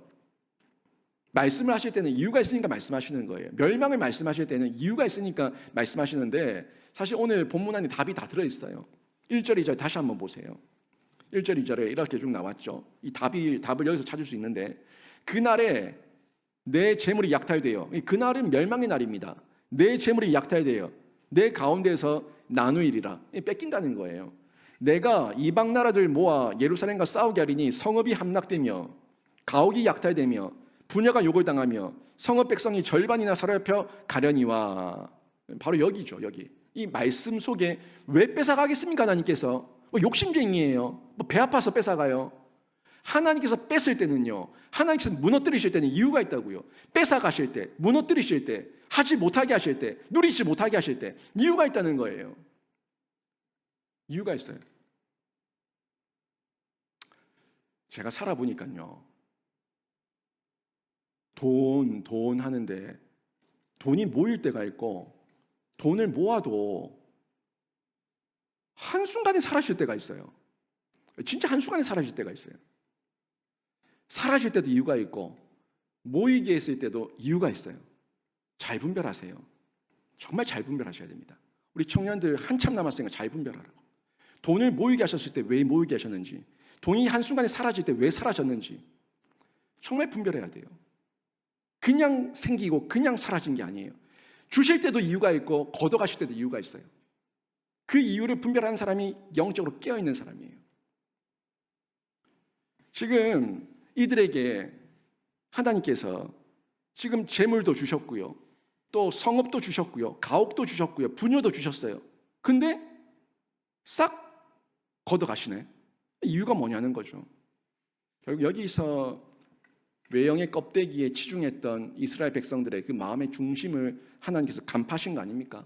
말씀을 하실 때는 이유가 있으니까 말씀하시는 거예요. 멸망을 말씀하실 때는 이유가 있으니까 말씀하시는데, 사실 오늘 본문 안에 답이 다 들어있어요. 1절, 2절 다시 한번 보세요. 1절, 2절에 이렇게 쭉 나왔죠. 이 답을 여기서 찾을 수 있는데, 그날에 내 재물이 약탈되어, 그날은 멸망의 날입니다. 내 재물이 약탈되어 내 가운데서 나누이리라. 뺏긴다는 거예요. 내가 이방 나라들 모아 예루살렘과 싸우게 하리니 성읍이 함락되며 가옥이 약탈되며 부녀가 욕을 당하며 성읍 백성이 절반이나 사로잡혀 가려니와. 바로 여기죠. 여기 이 말씀 속에 왜 뺏어가겠습니까? 하나님께서 욕심쟁이에요. 배 아파서 뺏어가요? 하나님께서 뺏을 때는요, 하나님께서 무너뜨리실 때는 이유가 있다고요. 뺏어가실 때, 무너뜨리실 때, 하지 못하게 하실 때, 누리지 못하게 하실 때 이유가 있다는 거예요. 이유가 있어요. 제가 살아보니까요, 돈 하는데 돈이 모일 때가 있고, 돈을 모아도 한순간에 사라질 때가 있어요. 진짜 한순간에 사라질 때가 있어요. 사라질 때도 이유가 있고, 모이게 했을 때도 이유가 있어요. 잘 분별하세요. 정말 잘 분별하셔야 됩니다. 우리 청년들 한참 남았으니까 잘 분별하라고. 돈을 모이게 하셨을 때 왜 모이게 하셨는지, 돈이 한순간에 사라질 때 왜 사라졌는지 정말 분별해야 돼요. 그냥 생기고 그냥 사라진 게 아니에요. 주실 때도 이유가 있고 걷어가실 때도 이유가 있어요. 그 이유를 분별하는 사람이 영적으로 깨어있는 사람이에요. 지금 이들에게 하나님께서 지금 재물도 주셨고요, 또 성읍도 주셨고요, 가옥도 주셨고요, 부녀도 주셨어요. 근데 싹 걷어가시네. 이유가 뭐냐는 거죠. 결국 여기서 외형의 껍데기에 치중했던 이스라엘 백성들의 그 마음의 중심을 하나님께서 간파하신 거 아닙니까?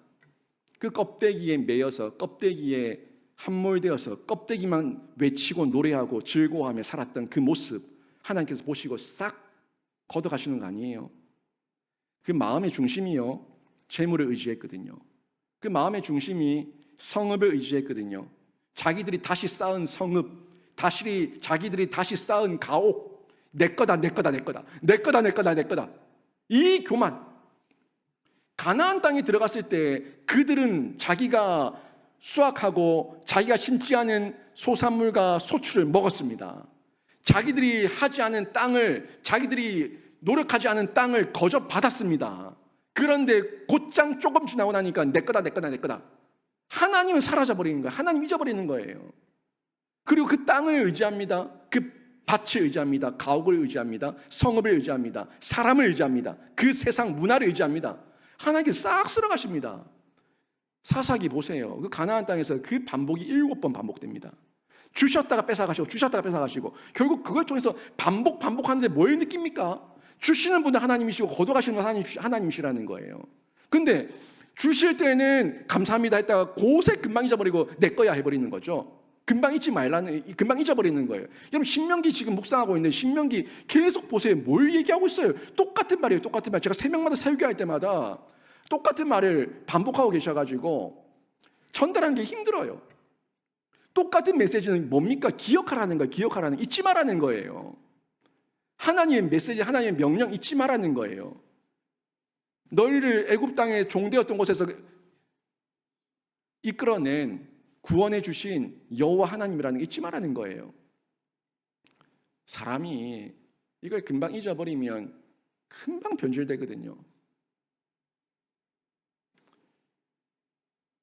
그 껍데기에 매여서 껍데기에 함몰되어서 껍데기만 외치고 노래하고 즐거워하며 살았던 그 모습 하나님께서 보시고 싹 걷어가시는 거 아니에요. 그 마음의 중심이요, 재물을 의지했거든요. 그 마음의 중심이 성읍을 의지했거든요. 자기들이 다시 쌓은 성읍, 자기들이 다시 쌓은 가옥, 내 거다, 내 거다, 내 거다, 내 거다, 내 거다, 내 거다. 이 교만. 가나안 땅에 들어갔을 때 그들은 자기가 수확하고 자기가 심지 않은 소산물과 소출을 먹었습니다. 자기들이 하지 않은 땅을, 자기들이 노력하지 않은 땅을 거저 받았습니다. 그런데 곧장 조금 지나고 나니까 내 거다, 내 거다, 내 거다. 하나님은 사라져버리는 거예요. 하나님 잊어버리는 거예요. 그리고 그 땅을 의지합니다. 그 밭을 의지합니다. 가옥을 의지합니다. 성읍을 의지합니다. 사람을 의지합니다. 그 세상 문화를 의지합니다. 하나님께서 싹 쓸어가십니다. 사사기 보세요. 그 가나안 땅에서 그 반복이 7번 반복됩니다. 주셨다가 뺏어가시고 주셨다가 뺏어가시고 결국 그걸 통해서 반복하는데 뭘 느낍니까? 주시는 분은 하나님이시고 거둬가시는 분은 하나님이시라는 거예요. 근데 주실 때는 감사합니다 했다가 곳에 금방 잊어버리고 내 거야 해버리는 거죠. 금방 잊어버리는 거예요. 여러분 신명기 지금 묵상하고 있는데 신명기 계속 보세요. 뭘 얘기하고 있어요? 똑같은 말이에요. 똑같은 말. 제가 새벽마다 설교할 때마다 똑같은 말을 반복하고 계셔가지고 전달하는 게 힘들어요. 똑같은 메시지는 뭡니까? 기억하라는 거예요. 기억하라는, 잊지 말라는 거예요. 하나님의 메시지, 하나님의 명령 잊지 말라는 거예요. 너희를 애굽 땅에 종되었던 곳에서 이끌어낸 구원해 주신 여호와 하나님이라는 거 잊지 말라는 거예요. 사람이 이걸 금방 잊어버리면 금방 변질되거든요.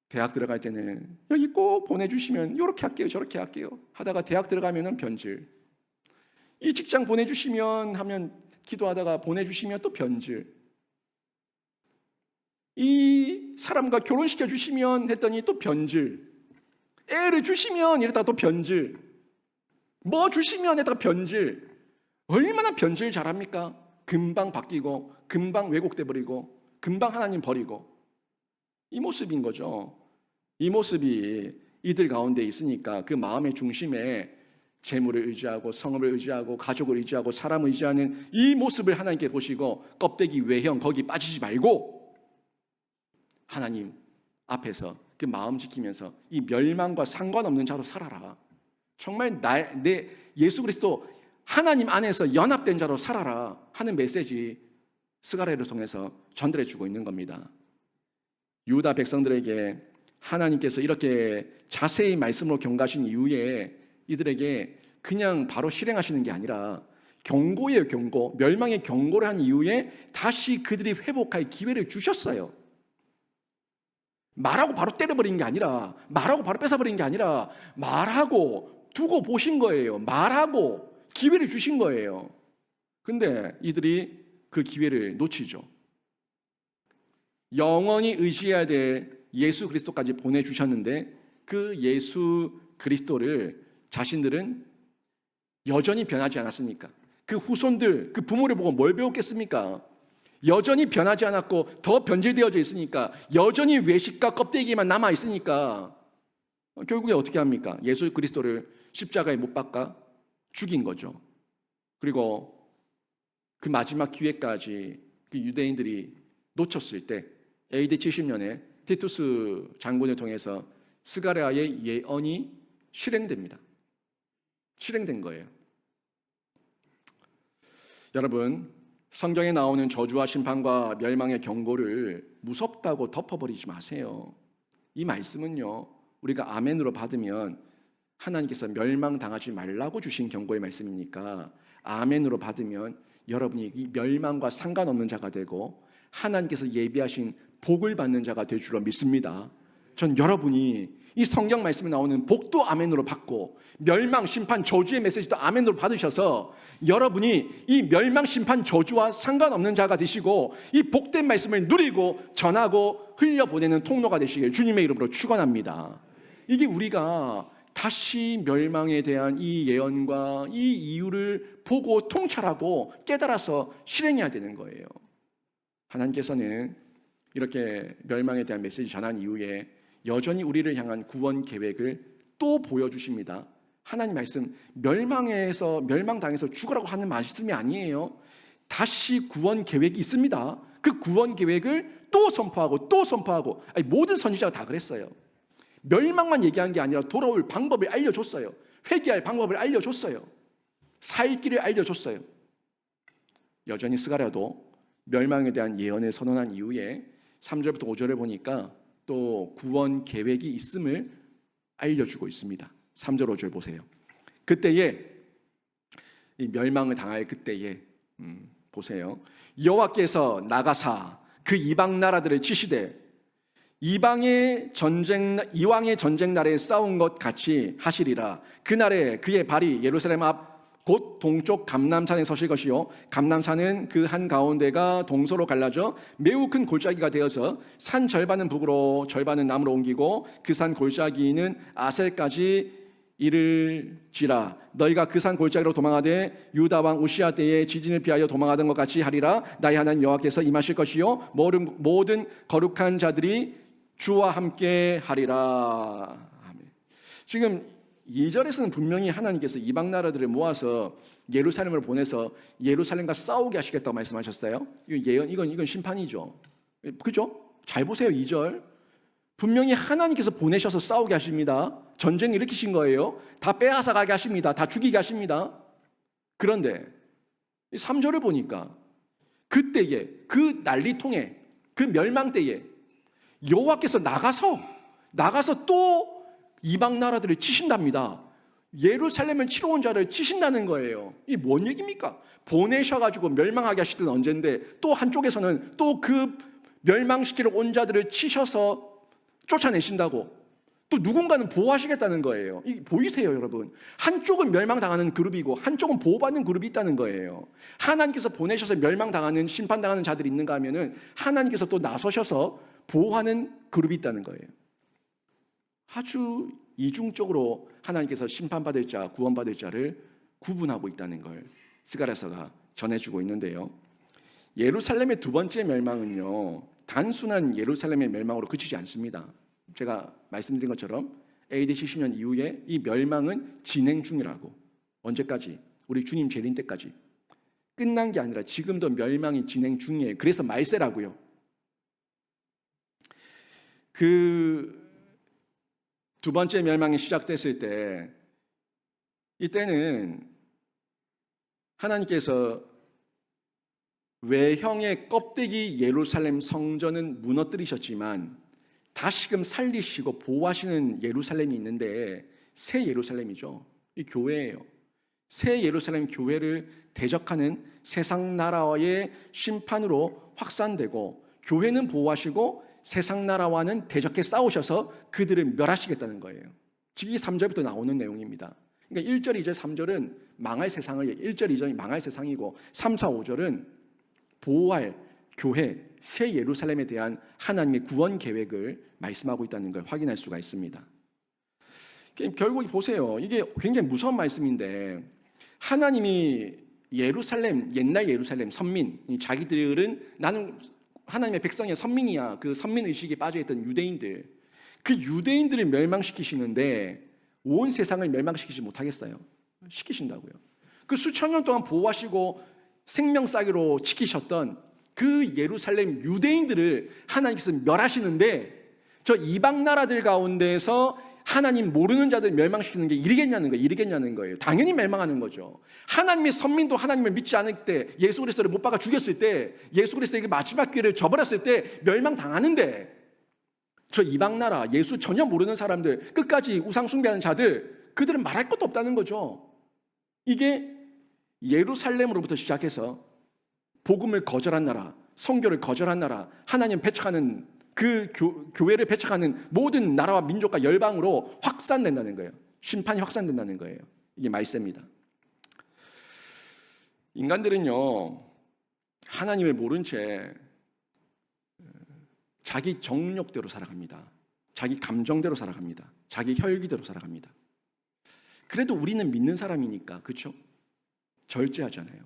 대학 들어갈 때는 여기 꼭 보내주시면 이렇게 할게요, 저렇게 할게요 하다가 대학 들어가면 변질. 이 직장 보내주시면 하면 기도하다가 보내주시면 또 변질. 이 사람과 결혼시켜 주시면 했더니 또 변질. 애를 주시면 이랬다가 또 변질. 뭐 주시면 했다가 변질. 얼마나 변질 잘합니까? 금방 바뀌고 금방 왜곡돼 버리고 금방 하나님 버리고 이 모습인 거죠. 이 모습이 이들 가운데 있으니까 그 마음의 중심에 재물을 의지하고 성읍을 의지하고 가족을 의지하고 사람을 의지하는 이 모습을 하나님께 보시고 껍데기 외형 거기 빠지지 말고 하나님 앞에서 그 마음 지키면서 이 멸망과 상관없는 자로 살아라. 정말 내 예수 그리스도 하나님 안에서 연합된 자로 살아라 하는 메시지 스가랴를 통해서 전달해 주고 있는 겁니다. 유다 백성들에게 하나님께서 이렇게 자세히 말씀으로 경고하신 이후에 이들에게 그냥 바로 실행하시는 게 아니라 경고예요. 경고. 멸망의 경고를 한 이후에 다시 그들이 회복할 기회를 주셨어요. 말하고 바로 때려버린 게 아니라, 말하고 바로 뺏어버린 게 아니라 말하고 두고 보신 거예요. 말하고 기회를 주신 거예요. 근데 이들이 그 기회를 놓치죠. 영원히 의지해야 될 예수 그리스도까지 보내주셨는데 그 예수 그리스도를 자신들은 여전히 변하지 않았습니까? 그 후손들, 그 부모를 보고 뭘 배웠겠습니까? 여전히 변하지 않았고 더 변질되어져 있으니까, 여전히 외식과 껍데기만 남아 있으니까 결국에 어떻게 합니까? 예수 그리스도를 십자가에 못 박아 죽인 거죠. 그리고 그 마지막 기회까지 그 유대인들이 놓쳤을 때 AD 70년에 티투스 장군을 통해서 스가랴의 예언이 실행됩니다. 실행된 거예요. 여러분, 성경에 나오는 저주와 심판과 멸망의 경고를 무섭다고 덮어버리지 마세요. 이 말씀은요, 우리가 아멘으로 받으면 하나님께서 멸망당하지 말라고 주신 경고의 말씀이니까 아멘으로 받으면 여러분이 이 멸망과 상관없는 자가 되고 하나님께서 예비하신 복을 받는 자가 될 줄로 믿습니다. 전 여러분이 이 성경 말씀에 나오는 복도 아멘으로 받고 멸망, 심판, 저주의 메시지도 아멘으로 받으셔서 여러분이 이 멸망, 심판, 저주와 상관없는 자가 되시고 이 복된 말씀을 누리고 전하고 흘려보내는 통로가 되시길 주님의 이름으로 축원합니다. 이게 우리가 다시 멸망에 대한 이 예언과 이 이유를 보고 통찰하고 깨달아서 실행해야 되는 거예요. 하나님께서는 이렇게 멸망에 대한 메시지 전한 이후에 여전히 우리를 향한 구원 계획을 또 보여주십니다. 하나님 말씀, 멸망당해서 죽으라고 하는 말씀이 아니에요. 다시 구원 계획이 있습니다. 그 구원 계획을 또 선포하고 또 선포하고, 모든 선지자가 다 그랬어요. 멸망만 얘기한 게 아니라 돌아올 방법을 알려줬어요. 회개할 방법을 알려줬어요. 살 길을 알려줬어요. 여전히 스가랴도 멸망에 대한 예언을 선언한 이후에 3절부터 5절을 보니까 또 구원 계획이 있음을 알려주고 있습니다. 3절 5절 보세요. 그때에, 이 멸망을 당할 그때에 보세요. 여호와께서 나가사 그 이방 나라들을 치시되 이왕의 전쟁 날에 싸운 것 같이 하시리라. 그날에 그의 발이 예루살렘 앞 곧 동쪽 감람산에 서실 것이요 감람산은 그 한가운데가 동서로 갈라져 매우 큰 골짜기가 되어서 산 절반은 북으로 절반은 남으로 옮기고 그 산 골짜기는 아셀까지 이를지라. 너희가 그 산 골짜기로 도망하되 유다 왕 우시야 때에 지진을 피하여 도망하던 것 같이 하리라. 나의 하나님 여호와께서 임하실 것이요 모든 거룩한 자들이 주와 함께 하리라. 아멘. 지금 2절에서는 분명히 하나님께서 이방 나라들을 모아서 예루살렘을 보내서 예루살렘과 싸우게 하시겠다고 말씀하셨어요. 이건 심판이죠. 그죠? 잘 보세요. 2절. 분명히 하나님께서 보내셔서 싸우게 하십니다. 전쟁 일으키신 거예요. 다 빼앗아 가게 하십니다. 다 죽이게 하십니다. 그런데 3절을 보니까 그때에, 그 난리통에, 그 멸망 때에 여호와께서 나가서 또 이방 나라들을 치신답니다. 예루살렘을 치러 온 자를 치신다는 거예요. 이게 뭔 얘기입니까? 보내셔가지고 멸망하게 하시던 언젠데 또 한쪽에서는 또 그 멸망시키러 온 자들을 치셔서 쫓아내신다고, 또 누군가는 보호하시겠다는 거예요. 이 보이세요, 여러분? 한쪽은 멸망당하는 그룹이고 한쪽은 보호받는 그룹이 있다는 거예요. 하나님께서 보내셔서 멸망당하는, 심판당하는 자들이 있는가 하면은 하나님께서 또 나서셔서 보호하는 그룹이 있다는 거예요. 아주 이중적으로 하나님께서 심판받을 자, 구원받을 자를 구분하고 있다는 걸 스가랴서가 전해주고 있는데요. 예루살렘의 두 번째 멸망은요, 단순한 예루살렘의 멸망으로 그치지 않습니다. 제가 말씀드린 것처럼 AD 70년 이후에 이 멸망은 진행 중이라고. 언제까지? 우리 주님 재림 때까지. 끝난 게 아니라 지금도 멸망이 진행 중이에요. 그래서 말세라고요. 그 두 번째 멸망이 시작됐을 때, 이때는 하나님께서 외형의 껍데기 예루살렘 성전은 무너뜨리셨지만 다시금 살리시고 보호하시는 예루살렘이 있는데, 새 예루살렘이죠. 이 교회예요. 새 예루살렘 교회를 대적하는 세상 나라의 심판으로 확산되고, 교회는 보호하시고 세상 나라와는 대적해 싸우셔서 그들을 멸하시겠다는 거예요. 즉 이 3절부터 나오는 내용입니다. 그러니까 1절, 2절, 3절은 망할 세상을, 1절, 2절이 망할 세상이고 3, 4, 5절은 보호할 교회, 새 예루살렘에 대한 하나님의 구원 계획을 말씀하고 있다는 걸 확인할 수가 있습니다. 결국 보세요. 이게 굉장히 무서운 말씀인데, 하나님이 예루살렘, 옛날 예루살렘 선민, 자기들은 나는 하나님의 백성의 선민이야, 그 선민의식에 빠져있던 유대인들, 그 유대인들을 멸망시키시는데 온 세상을 멸망시키지 못하겠어요? 시키신다고요. 그 수천 년 동안 보호하시고 생명 싸기로 지키셨던 그 예루살렘 유대인들을 하나님께서 멸하시는데, 저 이방 나라들 가운데서 하나님 모르는 자들 멸망시키는 게 이르겠냐는 거예요. 당연히 멸망하는 거죠. 하나님의 선민도 하나님을 믿지 않을 때, 예수 그리스도를 못 박아 죽였을 때, 예수 그리스도에게 마지막 기회를 저버렸을 때 멸망당하는데, 저 이방 나라, 예수 전혀 모르는 사람들, 끝까지 우상 숭배하는 자들, 그들은 말할 것도 없다는 거죠. 이게 예루살렘으로부터 시작해서 복음을 거절한 나라, 성교를 거절한 나라, 하나님 배척하는 그 교회를 배척하는 모든 나라와 민족과 열방으로 확산된다는 거예요. 심판이 확산된다는 거예요. 이게 말세입니다. 인간들은요, 하나님을 모른 채 자기 정욕대로 살아갑니다. 자기 감정대로 살아갑니다. 자기 혈기대로 살아갑니다. 그래도 우리는 믿는 사람이니까, 그렇죠? 절제하잖아요.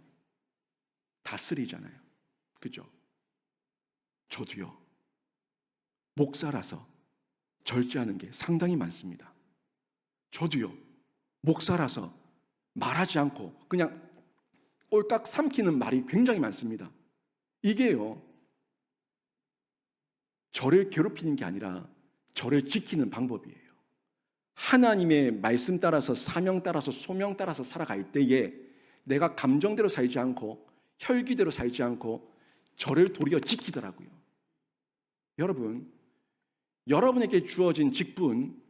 다스리잖아요. 그죠? 저도요. 목사라서 절제하는 게 상당히 많습니다. 저도요, 목사라서 말하지 않고 그냥 꼴깍 삼키는 말이 굉장히 많습니다. 이게요, 저를 괴롭히는 게 아니라 저를 지키는 방법이에요. 하나님의 말씀 따라서, 사명 따라서, 소명 따라서 살아갈 때에 내가 감정대로 살지 않고 혈기대로 살지 않고 저를 도리어 지키더라고요. 여러분, 여러분에게 주어진 직분,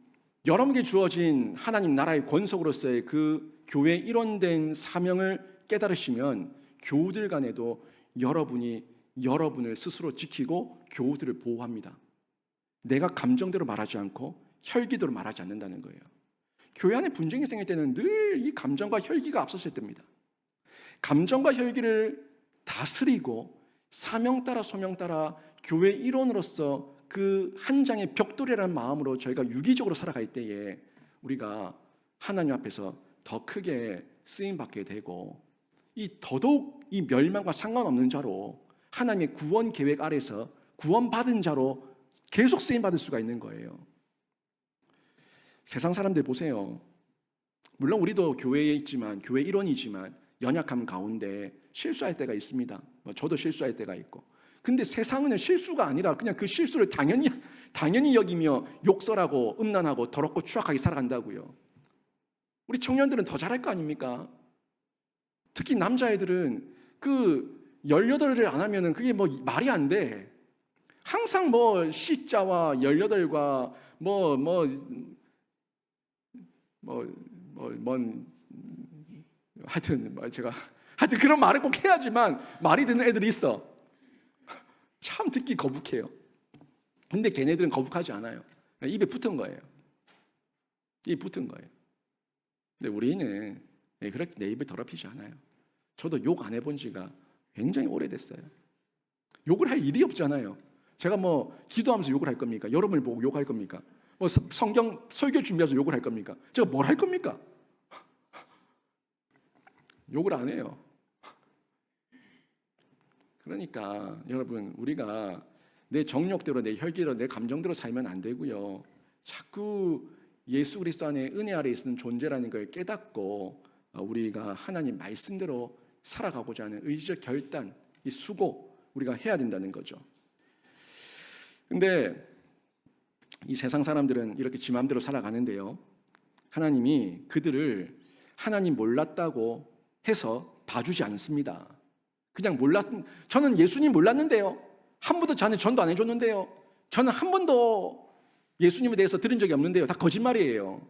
여러분에게 주어진 하나님 나라의 권속으로서의 그 교회의 일원된 사명을 깨달으시면 교우들 간에도 여러분이 여러분을 스스로 지키고 교우들을 보호합니다. 내가 감정대로 말하지 않고 혈기대로 말하지 않는다는 거예요. 교회 안에 분쟁이 생길 때는 늘 이 감정과 혈기가 앞섰을 때입니다. 감정과 혈기를 다스리고 사명 따라 소명 따라 교회 일원으로서 그 한 장의 벽돌이라는 마음으로 저희가 유기적으로 살아갈 때에 우리가 하나님 앞에서 더 크게 쓰임받게 되고 이 더더욱 이 멸망과 상관없는 자로 하나님의 구원 계획 아래서 구원받은 자로 계속 쓰임받을 수가 있는 거예요. 세상 사람들 보세요. 물론 우리도 교회에 있지만, 교회 일원이지만 연약함 가운데 실수할 때가 있습니다. 저도 실수할 때가 있고. 근데 세상은 실수가 아니라 그냥 그 실수를 당연히 여기며 욕설하고 음란하고 더럽고 추악하게 살아간다고요. 우리 청년들은 더 잘할 거 아닙니까? 특히 남자애들은 그 18을 안 하면은 그게 뭐 말이 안 돼. 항상 뭐 C자와 18과 하여튼 그런 말을 꼭 해야지만 말이 되는 애들이 있어. 참 듣기 거북해요. 근데 걔네들은 거북하지 않아요. 입에 붙은 거예요. 입에 붙은 거예요. 근데 우리는 그렇게 내 입을 더럽히지 않아요. 저도 욕 안 해본 지가 굉장히 오래됐어요. 욕을 할 일이 없잖아요. 제가 뭐 기도하면서 욕을 할 겁니까? 여러분을 보고 욕할 겁니까? 뭐 성경 설교 준비해서 욕을 할 겁니까? 제가 뭘 할 겁니까? 욕을 안 해요. 그러니까 여러분, 우리가 내 정욕대로, 내 혈기로, 내 감정대로 살면 안 되고요. 자꾸 예수 그리스도 안에 은혜 아래 있는 존재라는 걸 깨닫고 우리가 하나님 말씀대로 살아가고자 하는 의지적 결단, 이 수고 우리가 해야 된다는 거죠. 근데 이 세상 사람들은 이렇게 지 마음대로 살아가는데요, 하나님이 그들을 하나님 몰랐다고 해서 봐주지 않습니다. 그냥 저는 예수님 몰랐는데요, 한 번도 저한테 전도 안 해줬는데요, 저는 한 번도 예수님에 대해서 들은 적이 없는데요. 다 거짓말이에요.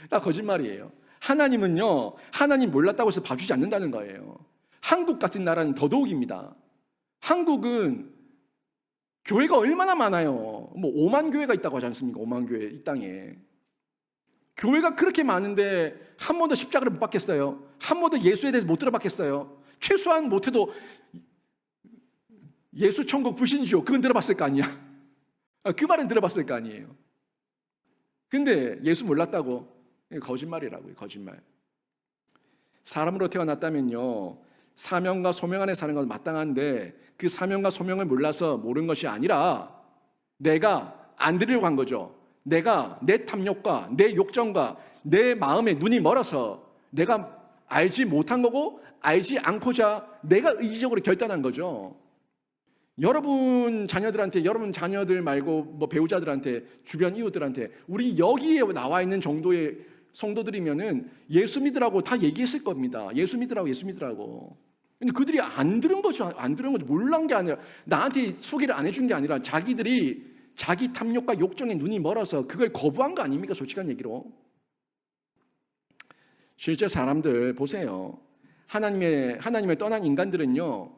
다 거짓말이에요. 하나님은요, 하나님 몰랐다고 해서 봐주지 않는다는 거예요. 한국 같은 나라는 더더욱입니다. 한국은 교회가 얼마나 많아요. 뭐 5만 교회가 있다고 하지 않습니까? 5만 교회 이 땅에. 교회가 그렇게 많은데 한 번도 십자가를 못 박겠어요? 한 번도 예수에 대해서 못 들어봤겠어요? 최소한 못해도 예수 천국 불신지요, 그건 들어봤을 거 아니야. 그 말은 들어봤을 거 아니에요. 근데 예수 몰랐다고? 거짓말이라고요. 거짓말. 사람으로 태어났다면요, 사명과 소명 안에 사는 건 마땅한데 그 사명과 소명을 몰라서 모르는 것이 아니라 내가 안 들으려고 한 거죠. 내가 내 탐욕과 내 욕정과 내 마음에 눈이 멀어서 내가 알지 못한 거고 알지 않고자 내가 의지적으로 결단한 거죠. 여러분 자녀들한테, 여러분 자녀들 말고 뭐 배우자들한테, 주변 이웃들한테 우리 여기에 나와 있는 정도의 성도들이면은 예수 믿으라고 다 얘기했을 겁니다. 예수 믿으라고. 근데 그들이 안 들은 거죠. 몰란 게 아니라, 나한테 소개를 안 해준 게 아니라 자기들이 자기 탐욕과 욕정에 눈이 멀어서 그걸 거부한 거 아닙니까? 솔직한 얘기로. 실제 사람들 보세요. 하나님을 떠난 인간들은요,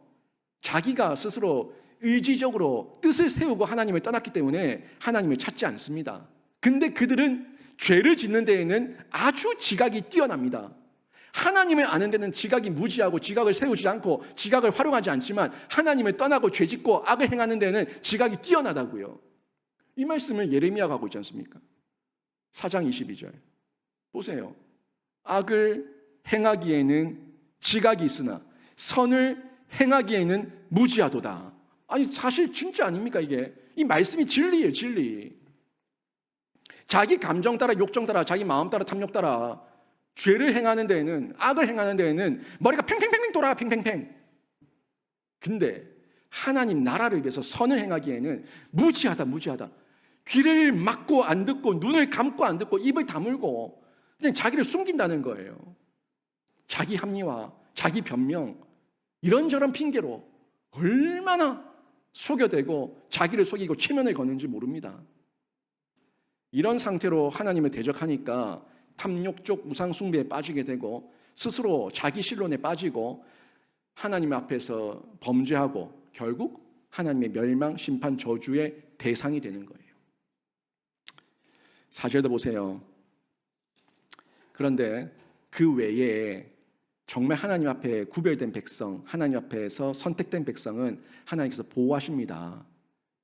자기가 스스로 의지적으로 뜻을 세우고 하나님을 떠났기 때문에 하나님을 찾지 않습니다. 근데 그들은 죄를 짓는 데에는 아주 지각이 뛰어납니다. 하나님을 아는 데는 지각이 무지하고 지각을 세우지 않고 지각을 활용하지 않지만 하나님을 떠나고 죄 짓고 악을 행하는 데는 지각이 뛰어나다고요. 이 말씀을 예레미야가 하고 있지 않습니까? 4장 22절 보세요. 악을 행하기에는 지각이 있으나 선을 행하기에는 무지하도다. 아니 사실 진짜 아닙니까 이게? 이 말씀이 진리예요, 진리. 자기 감정 따라, 욕정 따라, 자기 마음 따라, 탐욕 따라 죄를 행하는 데에는, 악을 행하는 데에는 머리가 팽팽팽팽 돌아, 팽팽팽. 근데 하나님 나라를 위해서 선을 행하기에는 무지하다, 무지하다. 귀를 막고 안 듣고, 눈을 감고 안 듣고, 입을 다물고 그냥 자기를 숨긴다는 거예요. 자기 합리화, 자기 변명, 이런저런 핑계로 얼마나 속여대고 자기를 속이고 체면을 거는지 모릅니다. 이런 상태로 하나님을 대적하니까 탐욕적 우상 숭배에 빠지게 되고 스스로 자기 신론에 빠지고 하나님 앞에서 범죄하고 결국 하나님의 멸망, 심판, 저주의 대상이 되는 거예요. 4절도 보세요. 그런데 그 외에 정말 하나님 앞에 구별된 백성, 하나님 앞에서 선택된 백성은 하나님께서 보호하십니다.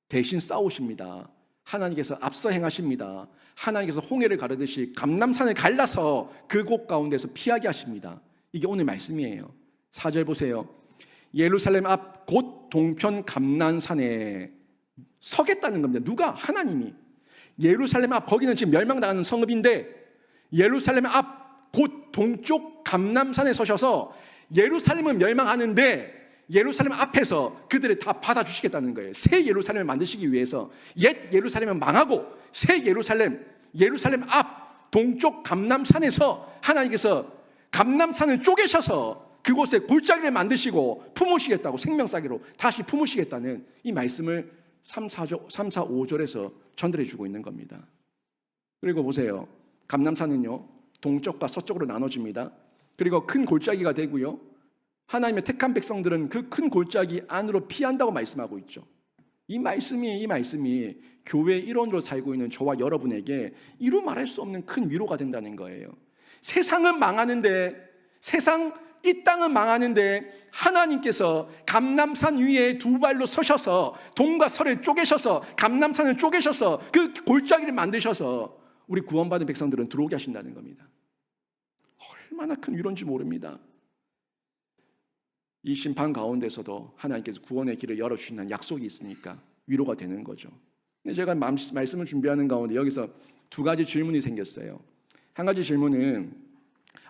대신 싸우십니다. 하나님께서 앞서 행하십니다. 하나님께서 홍해를 가르듯이 감람산을 갈라서 그 곳 가운데서 피하게 하십니다. 이게 오늘 말씀이에요. 4절 보세요. 예루살렘 앞 곧 동편 감람산에 서겠다는 겁니다. 누가? 하나님이. 예루살렘 앞, 거기는 지금 멸망당하는 성읍인데 예루살렘 앞 곧 동쪽 감람산에 서셔서 예루살렘은 멸망하는데 예루살렘 앞에서 그들을 다 받아주시겠다는 거예요. 새 예루살렘을 만드시기 위해서 옛 예루살렘은 망하고 새 예루살렘, 예루살렘 앞 동쪽 감람산에서 하나님께서 감람산을 쪼개셔서 그곳에 골짜기를 만드시고 품으시겠다고, 생명싸기로 다시 품으시겠다는 이 말씀을 3, 4, 5절에서 전달해 주고 있는 겁니다. 그리고 보세요. 감람산은요 동쪽과 서쪽으로 나눠집니다. 그리고 큰 골짜기가 되고요, 하나님의 택한 백성들은 그 큰 골짜기 안으로 피한다고 말씀하고 있죠. 이 말씀이 교회의 일원으로 살고 있는 저와 여러분에게 이루 말할 수 없는 큰 위로가 된다는 거예요. 세상은 망하는데, 이 땅은 망하는데 하나님께서 감람산 위에 두 발로 서셔서 동과 서를 쪼개셔서 감람산을 쪼개셔서 그 골짜기를 만드셔서 우리 구원받은 백성들은 들어오게 하신다는 겁니다. 얼마나 큰 위로인지 모릅니다. 이 심판 가운데서도 하나님께서 구원의 길을 열어주신다는 약속이 있으니까 위로가 되는 거죠. 근데 제가 말씀을 준비하는 가운데 여기서 두 가지 질문이 생겼어요. 한 가지 질문은,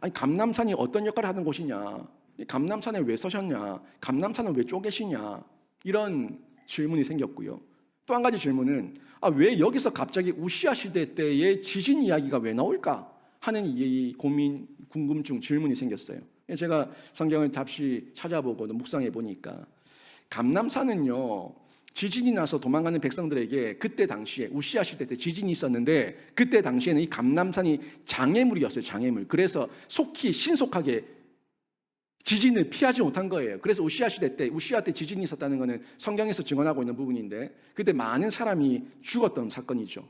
아니 감람산이 어떤 역할을 하는 곳이냐, 감람산에 왜 서셨냐, 감람산은 왜 쪼개시냐, 이런 질문이 생겼고요. 또 한 가지 질문은, 왜 여기서 갑자기 우시아 시대 때의 지진 이야기가 왜 나올까 하는 이 고민, 궁금증, 질문이 생겼어요. 제가 성경을 잠시 찾아보고 묵상해 보니까 감람산은요 지진이 나서 도망가는 백성들에게 그때 당시에 우시아 시대 때 지진이 있었는데 그때 당시에는 이 감람산이 장애물이었어요. 장애물. 그래서 신속하게 지진을 피하지 못한 거예요. 그래서 우시아 때 지진이 있었다는 것은 성경에서 증언하고 있는 부분인데 그때 많은 사람이 죽었던 사건이죠.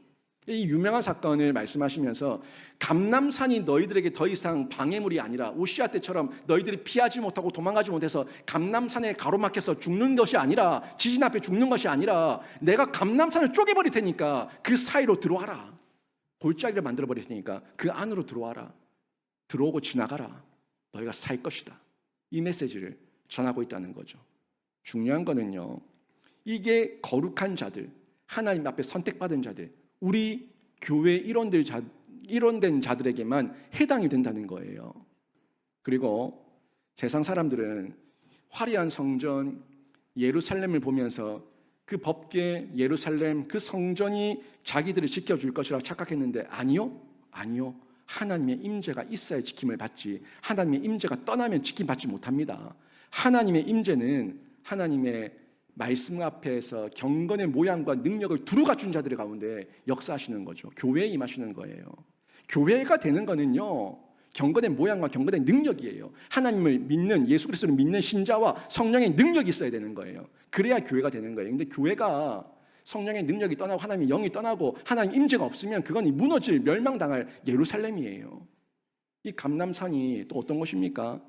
이 유명한 사건을 말씀하시면서 감람산이 너희들에게 더 이상 방해물이 아니라 우시아 때처럼 너희들이 피하지 못하고 도망가지 못해서 감람산에 가로막혀서 죽는 것이 아니라, 지진 앞에 죽는 것이 아니라 내가 감람산을 쪼개버릴 테니까 그 사이로 들어와라. 골짜기를 만들어버릴 테니까 그 안으로 들어와라. 들어오고 지나가라. 너희가 살 것이다. 이 메시지를 전하고 있다는 거죠. 중요한 거는요, 이게 거룩한 자들, 하나님 앞에 선택받은 자들, 우리 교회 일원된 자들에게만 해당이 된다는 거예요. 그리고 세상 사람들은 화려한 성전 예루살렘을 보면서 그 법궤 예루살렘 그 성전이 자기들을 지켜줄 것이라고 착각했는데 아니요. 하나님의 임재가 있어야 지킴을 받지, 하나님의 임재가 떠나면 지킴 받지 못합니다. 하나님의 임재는 하나님의 말씀 앞에서 경건의 모양과 능력을 두루 갖춘 자들 가운데 역사하시는 거죠. 교회에 임하시는 거예요. 교회가 되는 거는요, 경건의 모양과 경건의 능력이에요. 하나님을 믿는, 예수 그리스도를 믿는 신자와 성령의 능력이 있어야 되는 거예요. 그래야 교회가 되는 거예요. 근데 교회가 성령의 능력이 떠나고 하나님의 영이 떠나고 하나님 임재가 없으면 그건 무너질, 멸망당할 예루살렘이에요. 이 감람산이 또 어떤 것입니까?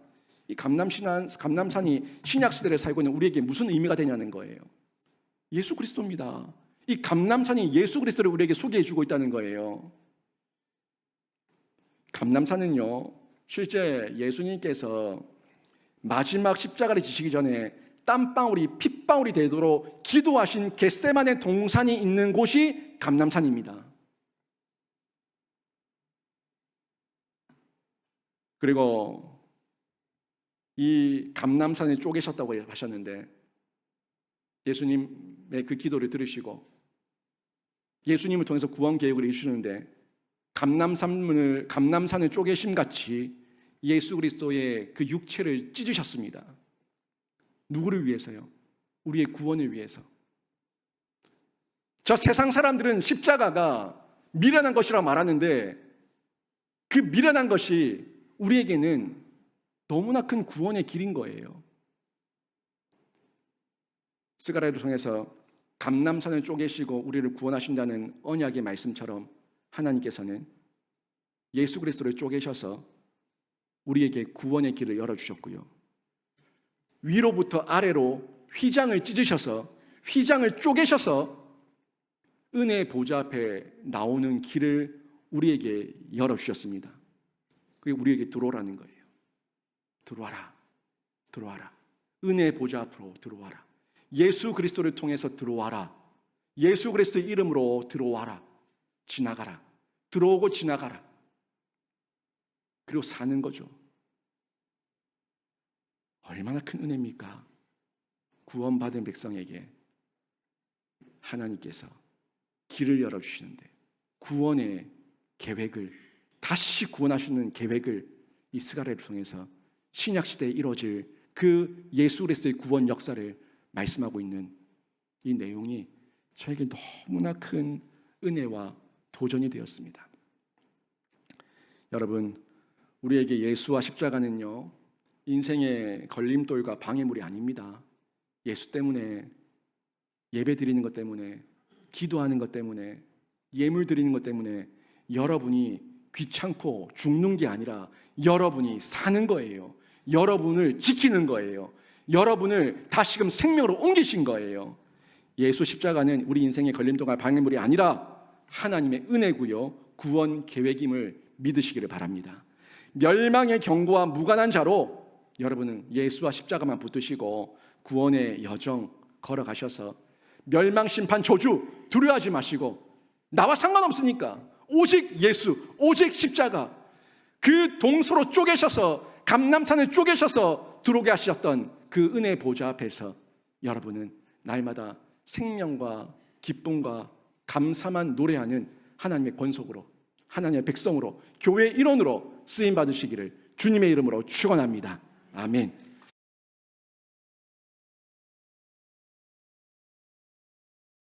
이 감람산이 신약 시대를 살고 있는 우리에게 무슨 의미가 되냐는 거예요. 예수 그리스도입니다. 이 감람산이 예수 그리스도를 우리에게 소개해 주고 있다는 거예요. 감람산은요, 실제 예수님께서 마지막 십자가를 지시기 전에 땀방울이 핏방울이 되도록 기도하신 겟세마네 동산이 있는 곳이 감람산입니다. 그리고 이 감람산에 쪼개셨다고 하셨는데 예수님의 그 기도를 들으시고 예수님을 통해서 구원 계획을 이루시는데 감람산을 쪼개심 같이 예수 그리스도의 그 육체를 찢으셨습니다. 누구를 위해서요? 우리의 구원을 위해서. 저 세상 사람들은 십자가가 미련한 것이라고 말하는데 그 미련한 것이 우리에게는 너무나 큰 구원의 길인 거예요. 스가랴를 통해서 감람산을 쪼개시고 우리를 구원하신다는 언약의 말씀처럼 하나님께서는 예수 그리스도를 쪼개셔서 우리에게 구원의 길을 열어주셨고요. 위로부터 아래로 휘장을 찢으셔서 휘장을 쪼개셔서 은혜의 보좌 앞에 나오는 길을 우리에게 열어주셨습니다. 그게 우리에게 들어오라는 거예요. 들어와라. 들어와라. 은혜의 보좌 앞으로 들어와라. 예수 그리스도를 통해서 들어와라. 예수 그리스도의 이름으로 들어와라. 지나가라. 들어오고 지나가라. 그리고 사는 거죠. 얼마나 큰 은혜입니까? 구원받은 백성에게 하나님께서 길을 열어주시는데 구원의 계획을 다시 구원하시는 계획을 이 스가랴를 통해서 신약시대에 이루어질 그 예수 그리스도의 구원 역사를 말씀하고 있는 이 내용이 저에게 너무나 큰 은혜와 도전이 되었습니다. 여러분, 우리에게 예수와 십자가는요 인생의 걸림돌과 방해물이 아닙니다. 예수 때문에 예배 드리는 것 때문에 기도하는 것 때문에 예물 드리는 것 때문에 여러분이 귀찮고 죽는 게 아니라 여러분이 사는 거예요. 여러분을 지키는 거예요. 여러분을 다시금 생명으로 옮기신 거예요. 예수 십자가는 우리 인생의 걸림돌과 방해물이 아니라 하나님의 은혜고요 구원 계획임을 믿으시기를 바랍니다. 멸망의 경고와 무관한 자로 여러분은 예수와 십자가만 붙드시고 구원의 여정 걸어가셔서 멸망, 심판, 저주 두려워하지 마시고 나와 상관없으니까 오직 예수, 오직 십자가 그 동서로 쪼개셔서 감람산을 쪼개셔서 들어오게 하셨던 그 은혜의 보좌 앞에서 여러분은 날마다 생명과 기쁨과 감사만 노래하는 하나님의 권속으로 하나님의 백성으로 교회의 일원으로 쓰임 받으시기를 주님의 이름으로 축원합니다. 아멘.